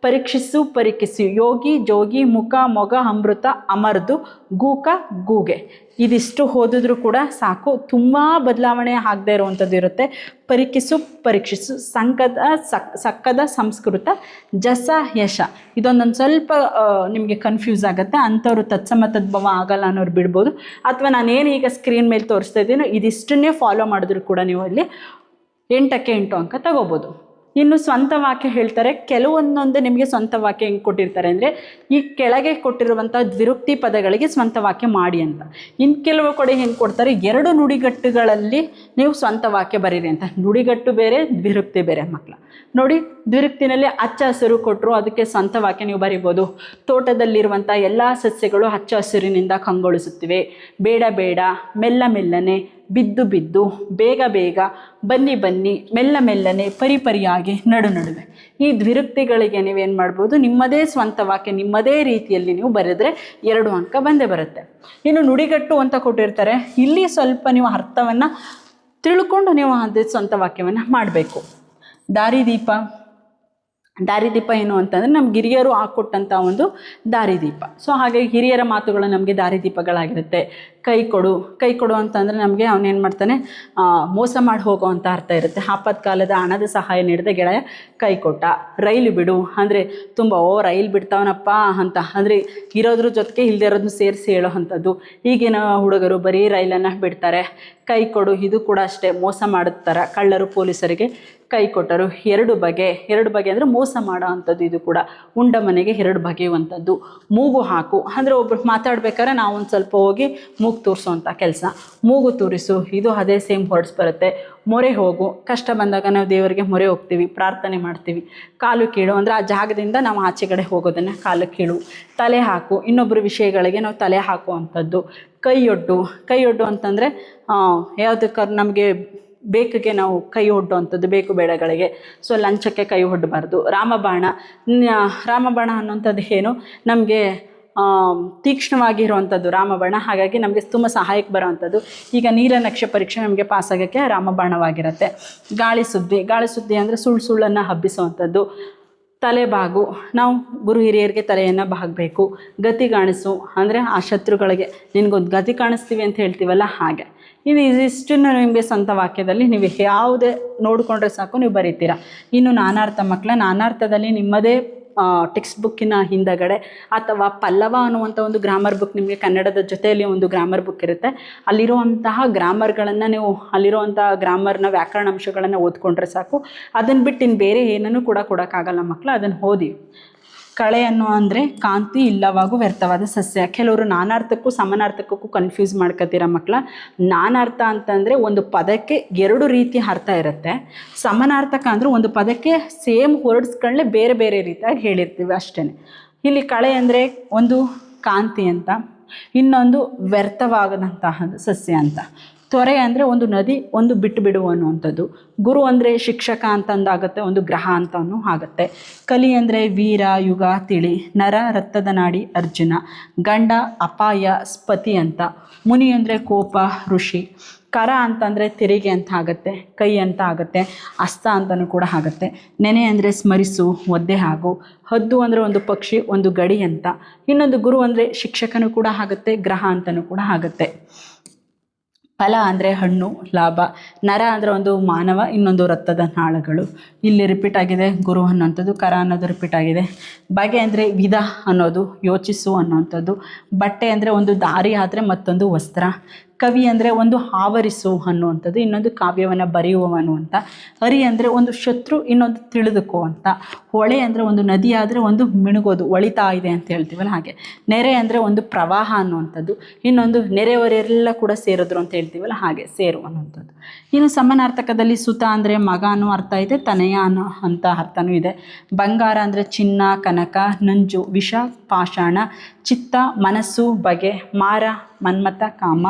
ಪರೀಕ್ಷಿಸು, ಪರೀಕ್ಷಿಸು, ಯೋಗಿ, ಜೋಗಿ, ಮುಖ, ಮೊಗ, ಅಮೃತ, ಅಮರ್ದು, ಗೂಕ, ಗೂಗೆ. ಇದಿಷ್ಟು ಓದಿದ್ರೂ ಕೂಡ ಸಾಕು. ತುಂಬ ಬದಲಾವಣೆ ಆಗದೆ ಇರುವಂಥದ್ದು ಇರುತ್ತೆ. ಪರೀಕ್ಷಿಸು, ಪರೀಕ್ಷಿಸು, ಸಕ್ಕದ, ಸಂಸ್ಕೃತ, ಜಸ, ಯಶ. ಇದೊಂದೊಂದು ಸ್ವಲ್ಪ ನಿಮಗೆ ಕನ್ಫ್ಯೂಸ್ ಆಗುತ್ತೆ. ಅಂಥವ್ರು ತತ್ಸಮ ತದ್ಭವ ಆಗಲ್ಲ ಅನ್ನೋರು ಬಿಡ್ಬೋದು. ಅಥವಾ ನಾನೇನು ಈಗ ಸ್ಕ್ರೀನ್ ಮೇಲೆ ತೋರಿಸ್ತಾ ಇದ್ದೀನೋ ಇದಿಷ್ಟನ್ನೇ ಫಾಲೋ ಮಾಡಿದ್ರು ಕೂಡ ನೀವು ಅಲ್ಲಿ 8ಕ್ಕೆ 8 ಅಂಕ ತಗೋಬೋದು. ಇನ್ನು ಸ್ವಂತ ವಾಕ್ಯ ಹೇಳ್ತಾರೆ. ಕೆಲವೊಂದೊಂದು ನಿಮಗೆ ಸ್ವಂತ ವಾಕ್ಯ ಹೆಂಗೆ ಕೊಟ್ಟಿರ್ತಾರೆ ಅಂದರೆ, ಈ ಕೆಳಗೆ ಕೊಟ್ಟಿರುವಂಥ ದ್ವಿರುಕ್ತಿ ಪದಗಳಿಗೆ ಸ್ವಂತ ವಾಕ್ಯ ಮಾಡಿ ಅಂತ. ಇನ್ನು ಕೆಲವು ಕಡೆ ಹೆಂಗೆ ಕೊಡ್ತಾರೆ, 2 ನುಡಿಗಟ್ಟುಗಳಲ್ಲಿ ನೀವು ಸ್ವಂತ ವಾಕ್ಯ ಬರೀರಿ ಅಂತ. ನುಡಿಗಟ್ಟು ಬೇರೆ, ದ್ವಿರುಕ್ತಿ ಬೇರೆ ಮಕ್ಕಳ. ನೋಡಿ, ದ್ವಿರುಕ್ತಿನಲ್ಲಿ ಹಚ್ಚ ಹಸಿರು ಕೊಟ್ಟರು, ಅದಕ್ಕೆ ಸ್ವಂತ ವಾಕ್ಯ ನೀವು ಬರಿಬೋದು. ತೋಟದಲ್ಲಿರುವಂಥ ಎಲ್ಲ ಸಸ್ಯಗಳು ಹಚ್ಚ ಹಸಿರಿನಿಂದ ಕಂಗೊಳಿಸುತ್ತಿವೆ. ಬೇಡ ಬೇಡ, ಮೆಲ್ಲ ಮೆಲ್ಲನೆ, ಬಿದ್ದು ಬಿದ್ದು, ಬೇಗ ಬೇಗ, ಬನ್ನಿ ಬನ್ನಿ, ಮೆಲ್ಲ ಮೆಲ್ಲನೆ, ಪರಿಪರಿಯಾಗಿ, ನಡು ನಡುವೆ. ಈ ದ್ವಿರುಕ್ತಿಗಳಿಗೆ ನೀವೇನು ಮಾಡ್ಬೋದು, ನಿಮ್ಮದೇ ಸ್ವಂತ ವಾಕ್ಯ ನಿಮ್ಮದೇ ರೀತಿಯಲ್ಲಿ ನೀವು ಬರೆದ್ರೆ 2 ಅಂಕ ಬಂದೇ ಬರುತ್ತೆ. ಇನ್ನು ನುಡಿಗಟ್ಟು ಅಂತ ಕೊಟ್ಟಿರ್ತಾರೆ. ಇಲ್ಲಿ ಸ್ವಲ್ಪ ನೀವು ಅರ್ಥವನ್ನು ತಿಳ್ಕೊಂಡು ನೀವು ಅದೇ ಸ್ವಂತ ವಾಕ್ಯವನ್ನು ಮಾಡಬೇಕು. ದಾರಿದೀಪ, ದಾರಿದೀಪ ಏನು ಅಂತಂದರೆ ನಮ್ಮ ಹಿರಿಯರು ಹಾಕ್ಕೊಟ್ಟಂಥ ಒಂದು ದಾರಿದೀಪ. ಸೊ ಹಾಗಾಗಿ ಹಿರಿಯರ ಮಾತುಗಳು ನಮಗೆ ದಾರಿದೀಪಗಳಾಗಿರುತ್ತೆ. ಕೈ ಕೊಡು, ಕೈ ಕೊಡು ಅಂತಂದರೆ ನಮಗೆ ಅವನೇನು ಮಾಡ್ತಾನೆ, ಮೋಸ ಮಾಡಿ ಹೋಗೋ ಅಂತ ಅರ್ಥ ಇರುತ್ತೆ. ಆಪತ್ಕಾಲದ ಹಣದ ಸಹಾಯ ನೀಡಿದ ಗೆಳೆಯ ಕೈ ಕೊಟ್ಟ. ರೈಲು ಬಿಡು ಅಂದರೆ ತುಂಬ ರೈಲು ಬಿಡ್ತಾವನಪ್ಪ ಅಂತ, ಅಂದರೆ ಇರೋದ್ರ ಜೊತೆಗೆ ಇಲ್ಲದೆ ಇರೋದನ್ನು ಸೇರಿಸಿ ಹೇಳೋ ಅಂಥದ್ದು. ಈಗಿನ ಹುಡುಗರು ಬರೀ ರೈಲನ್ನು ಬಿಡ್ತಾರೆ. ಕೈ ಕೊಡು, ಇದು ಕೂಡ ಅಷ್ಟೇ, ಮೋಸ ಮಾಡುತ್ತಾರೆ. ಕಳ್ಳರು ಪೊಲೀಸರಿಗೆ ಕೈ ಕೊಟ್ಟರು. 2 ಬಗೆ ಅಂದರೆ ಮೋಸ ಮಾಡೋ ಅಂಥದ್ದು. ಇದು ಕೂಡ ಉಂಡ ಮನೆಗೆ 2 ಬಗೆಯುವಂಥದ್ದು. ಮೂಗು ಹಾಕು ಅಂದರೆ ಒಬ್ಬರು ಮಾತಾಡ್ಬೇಕಾದ್ರೆ ನಾವು ಒಂದು ಸ್ವಲ್ಪ ಹೋಗಿ ಮೂಗು ತೋರಿಸೋವಂಥ ಕೆಲಸ. ಮೂಗು ತೂರಿಸು, ಇದು ಅದೇ ಸೇಮ್ ವರ್ಡ್ಸ್ ಬರುತ್ತೆ. ಮೊರೆ ಹೋಗು, ಕಷ್ಟ ಬಂದಾಗ ನಾವು ದೇವರಿಗೆ ಮೊರೆ ಹೋಗ್ತೀವಿ, ಪ್ರಾರ್ಥನೆ ಮಾಡ್ತೀವಿ. ಕಾಲು ಕೀಳು ಅಂದರೆ ಆ ಜಾಗದಿಂದ ನಾವು ಆಚೆ ಕಡೆ ಹೋಗೋದನ್ನು ಕಾಲು ಕೀಳು. ತಲೆ ಹಾಕು, ಇನ್ನೊಬ್ಬರ ವಿಷಯಗಳಿಗೆ ನಾವು ತಲೆ ಹಾಕುವಂಥದ್ದು. ಕೈಯೊಡ್ಡು, ಕೈಯೊಡ್ಡು ಅಂತಂದರೆ ಯಾವುದಕ್ಕೆ ನಮಗೆ ಬೇಕಿಗೆ ನಾವು ಕೈ ಒಡ್ಡುವಂಥದ್ದು, ಬೇಕು ಬೇಡಗಳಿಗೆ. ಸೊ ಲಂಚಕ್ಕೆ ಕೈ ಒಡ್ಡಬಾರ್ದು. ರಾಮಬಾಣ, ರಾಮಬಾಣ ಅನ್ನುವಂಥದ್ದು ಏನು, ನಮಗೆ ತೀಕ್ಷ್ಣವಾಗಿರುವಂಥದ್ದು ರಾಮಬಾಣ. ಹಾಗಾಗಿ ನಮಗೆ ತುಂಬ ಸಹಾಯಕ್ಕೆ ಬರೋವಂಥದ್ದು. ಈಗ ನೀಲನಕ್ಷೆ ಪರೀಕ್ಷೆ ನಮಗೆ ಪಾಸಾಗೋಕ್ಕೆ ರಾಮಬಾಣವಾಗಿರುತ್ತೆ. ಗಾಳಿ ಸುದ್ದಿ, ಗಾಳಿ ಸುದ್ದಿ ಅಂದರೆ ಸುಳ್ಳನ್ನು ಹಬ್ಬಿಸುವಂಥದ್ದು. ತಲೆಬಾಗು, ನಾವು ಗುರು ಹಿರಿಯರಿಗೆ ತಲೆಯನ್ನು ಬಾಗಬೇಕು. ಗತಿ ಕಾಣಿಸು ಅಂದರೆ ಆ ಶತ್ರುಗಳಿಗೆ ನಿನಗೊಂದು ಗತಿ ಕಾಣಿಸ್ತೀವಿ ಅಂತ ಹೇಳ್ತೀವಲ್ಲ ಹಾಗೆ. ಇದಿಷ್ಟನ್ನು ನಿಮಗೆ ಸ್ವಂತ ವಾಕ್ಯದಲ್ಲಿ ನೀವು ಯಾವುದೇ ನೋಡಿಕೊಂಡ್ರೆ ಸಾಕು, ನೀವು ಬರೀತೀರಾ. ಇನ್ನು ನಾನಾರ್ಥ ಮಕ್ಕಳ, ನಾನಾರ್ಥದಲ್ಲಿ ನಿಮ್ಮದೇ ಟೆಕ್ಸ್ಟ್ ಬುಕ್ಕಿನ ಹಿಂದಗಡೆ ಅಥವಾ ಪಲ್ಲವ ಅನ್ನುವಂಥ ಒಂದು ಗ್ರಾಮರ್ ಬುಕ್, ನಿಮಗೆ ಕನ್ನಡದ ಜೊತೆಯಲ್ಲಿ ಒಂದು ಗ್ರಾಮರ್ ಬುಕ್ ಇರುತ್ತೆ. ಅಲ್ಲಿರುವಂತಹ ಗ್ರಾಮರ್ಗಳನ್ನು ನೀವು, ಅಲ್ಲಿರುವಂಥ ಗ್ರಾಮರ್ನ ವ್ಯಾಕರಣಾಂಶಗಳನ್ನು ಓದ್ಕೊಂಡ್ರೆ ಸಾಕು. ಅದನ್ನು ಬಿಟ್ಟು ಇನ್ನು ಬೇರೆ ಏನನ್ನು ಕೂಡ ಕೊಡೋಕ್ಕಾಗಲ್ಲ ಮಕ್ಕಳು, ಅದನ್ನು ಓದಿ. ಕಳೆಯನ್ನು ಅಂದರೆ ಕಾಂತಿ ಇಲ್ಲವಾಗೂ ವ್ಯರ್ಥವಾದ ಸಸ್ಯ. ಕೆಲವರು ನಾನಾರ್ಥಕ್ಕೂ ಸಮಾನಾರ್ಥಕಕ್ಕೂ ಕನ್ಫ್ಯೂಸ್ ಮಾಡ್ಕೊತೀರ ಮಕ್ಕಳ. ನಾನಾರ್ಥ ಅಂತಂದರೆ ಒಂದು ಪದಕ್ಕೆ 2 ರೀತಿಯ ಅರ್ಥ ಇರುತ್ತೆ. ಸಮಾನಾರ್ಥಕ ಅಂದರೆ ಒಂದು ಪದಕ್ಕೆ ಸೇಮ್ ವರ್ಡ್ಸ್ಗಳನ್ನೇ ಬೇರೆ ಬೇರೆ ರೀತಿಯಾಗಿ ಹೇಳಿರ್ತೀವಿ ಅಷ್ಟೇ. ಇಲ್ಲಿ ಕಳೆ ಅಂದರೆ ಒಂದು ಕಾಂತಿ ಅಂತ, ಇನ್ನೊಂದು ವ್ಯರ್ಥವಾಗದಂತಹ ಸಸ್ಯ ಅಂತ. ತೊರೆ ಅಂದರೆ ಒಂದು ನದಿ, ಒಂದು ಬಿಟ್ಟು ಬಿಡು ಅನ್ನುವಂಥದ್ದು. ಗುರು ಅಂದರೆ ಶಿಕ್ಷಕ ಅಂತಂದಾಗುತ್ತೆ, ಒಂದು ಗ್ರಹ ಅಂತನೂ ಆಗುತ್ತೆ. ಕಲಿ ಅಂದರೆ ವೀರ, ಯುಗ, ತಿಳಿ. ನರ ರಕ್ತದ ನಾಡಿ ಅರ್ಜುನ. ಗಂಡ ಅಪಾಯ, ಸ್ಪತಿ ಅಂತ. ಮುನಿ ಅಂದರೆ ಕೋಪ, ಋಷಿ. ಕರ ಅಂತಂದರೆ ತೆರಿಗೆ ಅಂತ ಆಗುತ್ತೆ, ಕೈ ಅಂತ ಆಗುತ್ತೆ, ಹಸ್ತ ಅಂತಲೂ ಕೂಡ ಆಗುತ್ತೆ. ನೆನೆ ಅಂದರೆ ಸ್ಮರಿಸು, ಒದ್ದೆ ಆಗು. ಹದ್ದು ಅಂದರೆ ಒಂದು ಪಕ್ಷಿ, ಒಂದು ಗಡಿ ಅಂತ. ಇನ್ನೊಂದು ಗುರು ಅಂದರೆ ಶಿಕ್ಷಕನೂ ಕೂಡ ಆಗುತ್ತೆ, ಗ್ರಹ ಅಂತಲೂ ಕೂಡ ಆಗುತ್ತೆ. ಫಲ ಅಂದರೆ ಹಣ್ಣು, ಲಾಭ. ನರ ಅಂದರೆ ಒಂದು ಮಾನವ, ಇನ್ನೊಂದು ರಕ್ತದ ನಾಳಗಳು. ಇಲ್ಲಿ ರಿಪೀಟ್ ಆಗಿದೆ ಗುರು ಅನ್ನೋಂಥದ್ದು, ಕರ ಅನ್ನೋದು ರಿಪೀಟ್ ಆಗಿದೆ. ಬಗೆ ಅಂದರೆ ವಿಧ ಅನ್ನೋದು, ಯೋಚಿಸು ಅನ್ನೋಂಥದ್ದು. ಬಟ್ಟೆ ಅಂದರೆ ಒಂದು ದಾರಿ ಆದರೆ ಮತ್ತೊಂದು ವಸ್ತ್ರ. ಕವಿ ಅಂದರೆ ಒಂದು ಆವರಿಸು ಅನ್ನುವಂಥದ್ದು, ಇನ್ನೊಂದು ಕಾವ್ಯವನ್ನು ಬರೆಯುವವನು ಅಂತ. ಹರಿ ಅಂದರೆ ಒಂದು ಶತ್ರು, ಇನ್ನೊಂದು ತಿಳಿದುಕೋ ಅಂತ. ಹೊಳೆ ಅಂದರೆ ಒಂದು ನದಿ ಆದರೆ ಒಂದು ಮಿಣುಗೋದು, ಒಳಿತಾ ಇದೆ ಅಂತ ಹೇಳ್ತೀವಲ್ಲ ಹಾಗೆ. ನೆರೆ ಅಂದರೆ ಒಂದು ಪ್ರವಾಹ ಅನ್ನುವಂಥದ್ದು, ಇನ್ನೊಂದು ನೆರೆಯವರೆಲ್ಲ ಕೂಡ ಸೇರಿದ್ರು ಅಂತ ಹೇಳ್ತೀವಲ್ಲ ಹಾಗೆ, ಸೇರು ಅನ್ನುವಂಥದ್ದು. ಇನ್ನು ಸಮಾನಾರ್ಥಕದಲ್ಲಿ ಸುತ ಅಂದರೆ ಮಗ ಅನ್ನೋ ಅರ್ಥ ಇದೆ, ತನಯ ಅನ್ನೋ ಅಂತ ಅರ್ಥನೂ ಇದೆ. ಬಂಗಾರ ಅಂದರೆ ಚಿನ್ನ, ಕನಕ. ನಂಜು ವಿಷ, ಪಾಷಾಣ. ಚಿತ್ತ ಮನಸ್ಸು, ಬಗೆ. ಮಾರ ಮನ್ಮಥ, ಕಾಮ.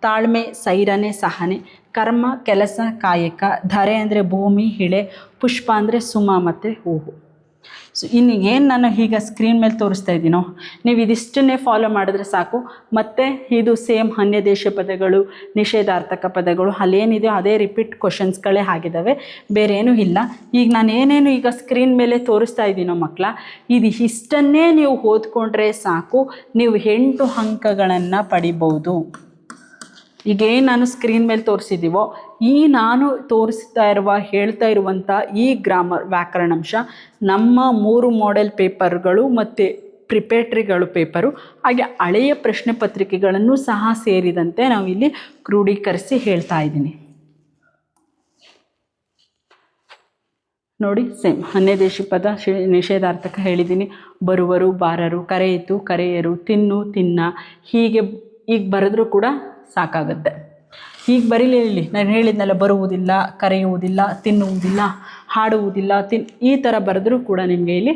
ತಾಳ್ಮೆ ಸೈರನೆ, ಸಹನೆ. ಕರ್ಮ ಕೆಲಸ, ಕಾಯಕ. ಧರೆ ಅಂದರೆ ಭೂಮಿ, ಹಿಳೆ. ಪುಷ್ಪ ಅಂದರೆ ಸುಮ ಮತ್ತು ಹೂವು. ಸೊ ಇನ್ನು ಏನು ನಾನು ಈಗ ಸ್ಕ್ರೀನ್ ಮೇಲೆ ತೋರಿಸ್ತಾ ಇದ್ದೀನೋ, ನೀವು ಇದಿಷ್ಟನ್ನೇ ಫಾಲೋ ಮಾಡಿದ್ರೆ ಸಾಕು. ಮತ್ತು ಇದು ಸೇಮ್ ಅನ್ಯ ದೇಶ ಪದಗಳು, ನಿಷೇಧಾರ್ಥಕ ಪದಗಳು, ಅಲ್ಲೇನಿದೆಯೋ ಅದೇ ರಿಪೀಟ್ ಕ್ವಶನ್ಸ್ಗಳೇ ಆಗಿದ್ದಾವೆ, ಬೇರೆ ಏನೂ ಇಲ್ಲ. ಈಗ ನಾನು ಏನೇನು ಈಗ ಸ್ಕ್ರೀನ್ ಮೇಲೆ ತೋರಿಸ್ತಾ ಇದ್ದೀನೋ ಮಕ್ಕಳ, ಇದು ಇಷ್ಟನ್ನೇ ನೀವು ಓದ್ಕೊಂಡ್ರೆ ಸಾಕು, ನೀವು 8 ಅಂಕಗಳನ್ನು ಪಡಿಬೋದು. ಈಗೇನು ನಾನು ಸ್ಕ್ರೀನ್ ಮೇಲೆ ತೋರಿಸಿದ್ದೀವೋ, ಈ ನಾನು ತೋರಿಸ್ತಾ ಹೇಳ್ತಾ ಇರುವಂಥ ಈ ಗ್ರಾಮರ್ ವ್ಯಾಕರಣಾಂಶ ನಮ್ಮ 3 ಮಾಡೆಲ್ ಪೇಪರ್ಗಳು ಮತ್ತು ಪ್ರಿಪೇಟ್ರಿಗಳು ಪೇಪರು, ಹಾಗೆ ಹಳೆಯ ಪ್ರಶ್ನೆ ಪತ್ರಿಕೆಗಳನ್ನು ಸಹ ಸೇರಿದಂತೆ ನಾವಿಲ್ಲಿ ಕ್ರೋಢೀಕರಿಸಿ ಹೇಳ್ತಾ ಇದ್ದೀನಿ. ನೋಡಿ, ಸೇಮ್ ಅನ್ಯದೇಶಿ ಪದ, ನಿಷೇಧಾರ್ಥಕ ಹೇಳಿದ್ದೀನಿ. ಬರುವರು, ಬಾರರು. ಕರೆಯಿತು, ಕರೆಯರು. ತಿನ್ನು, ತಿನ್ನ. ಹೀಗೆ ಈಗ ಬರೆದ್ರೂ ಕೂಡ ಸಾಕಾಗುತ್ತೆ. ಈಗ ಬರೀಲಿ, ನಾನು ಹೇಳಿದ್ನಲ್ಲ, ಬರುವುದಿಲ್ಲ, ಕರೆಯುವುದಿಲ್ಲ, ತಿನ್ನುವುದಿಲ್ಲ, ಹಾಡುವುದಿಲ್ಲ, ಈ ಥರ ಬರೆದ್ರೂ ಕೂಡ ನಿಮಗೆ ಇಲ್ಲಿ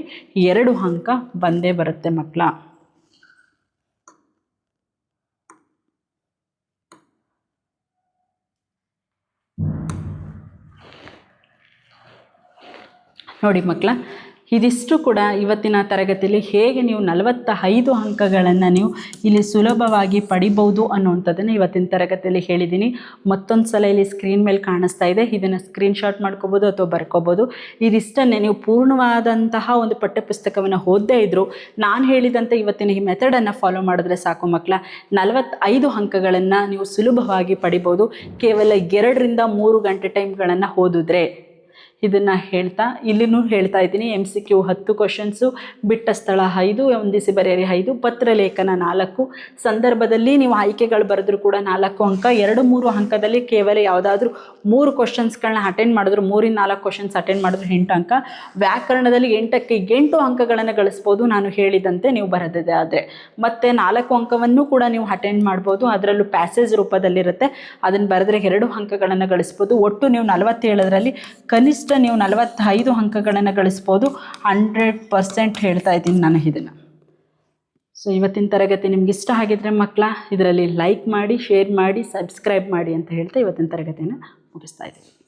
2 ಅಂಕ ಬಂದೇ ಬರುತ್ತೆ ಮಕ್ಕಳ. ನೋಡಿ ಮಕ್ಕಳ, ಇದಿಷ್ಟು ಕೂಡ ಇವತ್ತಿನ ತರಗತಿಯಲ್ಲಿ ಹೇಗೆ ನೀವು 45 ಅಂಕಗಳನ್ನು ನೀವು ಇಲ್ಲಿ ಸುಲಭವಾಗಿ ಪಡಿಬೋದು ಅನ್ನುವಂಥದ್ದನ್ನು ಇವತ್ತಿನ ತರಗತಿಯಲ್ಲಿ ಹೇಳಿದ್ದೀನಿ. ಮತ್ತೊಂದು ಸಲ ಇಲ್ಲಿ ಸ್ಕ್ರೀನ್ ಮೇಲೆ ಕಾಣಿಸ್ತಾ ಇದೆ, ಇದನ್ನು ಸ್ಕ್ರೀನ್ಶಾಟ್ ಮಾಡ್ಕೋಬೋದು ಅಥವಾ ಬರ್ಕೋಬೋದು. ಇದಿಷ್ಟನ್ನೇ ನೀವು ಪೂರ್ಣವಾದಂತಹ ಒಂದು ಪಠ್ಯಪುಸ್ತಕವನ್ನು ಓದದೇ ಇದ್ದರೂ ನಾನು ಹೇಳಿದಂತೆ ಇವತ್ತಿನ ಈ ಮೆಥಡನ್ನು ಫಾಲೋ ಮಾಡಿದ್ರೆ ಸಾಕು ಮಕ್ಕಳ. 45 ಅಂಕಗಳನ್ನು ನೀವು ಸುಲಭವಾಗಿ ಪಡಿಬೋದು, ಕೇವಲ 2 ರಿಂದ 3 ಗಂಟೆ ಟೈಮ್ಗಳನ್ನು ಓದಿದ್ರೆ. ಇದನ್ನು ಹೇಳ್ತಾ ಇಲ್ಲಿನೂ ಹೇಳ್ತಾ ಇದ್ದೀನಿ, MCQ 10 ಕ್ವಶನ್ಸು, ಬಿಟ್ಟ ಸ್ಥಳ 5, ಹೊಂದಿಸಿ ಬರೆಯಿರಿ 5, ಪತ್ರಲೇಖನ 4. ಸಂದರ್ಭದಲ್ಲಿ ನೀವು ಆಯ್ಕೆಗಳು ಬರೆದ್ರೂ ಕೂಡ 4 ಅಂಕ. 2-3 ಅಂಕದಲ್ಲಿ ಕೇವಲ ಯಾವುದಾದ್ರೂ 3 ಕ್ವಶನ್ಸ್ಗಳನ್ನ ಅಟೆಂಡ್ ಮಾಡಿದ್ರು, 3 ರಿಂದ 4 ಕ್ವಶನ್ಸ್ ಅಟೆಂಡ್ ಮಾಡಿದ್ರು 8 ಅಂಕ. ವ್ಯಾಕರಣದಲ್ಲಿ 8ಕ್ಕೆ 8 ಅಂಕಗಳನ್ನು ಗಳಿಸ್ಬೋದು, ನಾನು ಹೇಳಿದಂತೆ ನೀವು ಬರೆದಿದೆ ಆದರೆ. ಮತ್ತು 4 ಅಂಕವನ್ನು ಕೂಡ ನೀವು ಅಟೆಂಡ್ ಮಾಡ್ಬೋದು, ಅದರಲ್ಲೂ ಪ್ಯಾಸೇಜ್ ರೂಪದಲ್ಲಿರುತ್ತೆ, ಅದನ್ನು ಬರೆದ್ರೆ 2 ಅಂಕಗಳನ್ನು ಗಳಿಸ್ಬೋದು. ಒಟ್ಟು ನೀವು 47ರಲ್ಲಿ ಕನಿಷ್ಠ ನೀವು 45 ಅಂಕಗಳನ್ನು ಗಳಿಸ್ಬೋದು. 100% ಹೇಳ್ತಾ ಇದ್ದೀನಿ ನಾನು ಇದನ್ನು. ಸೊ ಇವತ್ತಿನ ತರಗತಿ ನಿಮ್ಗೆ ಇಷ್ಟ ಆಗಿದ್ರೆ ಮಕ್ಕಳ, ಇದರಲ್ಲಿ ಲೈಕ್ ಮಾಡಿ, ಶೇರ್ ಮಾಡಿ, ಸಬ್ಸ್ಕ್ರೈಬ್ ಮಾಡಿ ಅಂತ ಹೇಳ್ತಾ ಇವತ್ತಿನ ತರಗತಿಯನ್ನು ಮುಗಿಸ್ತಾ ಇದ್ದೀನಿ.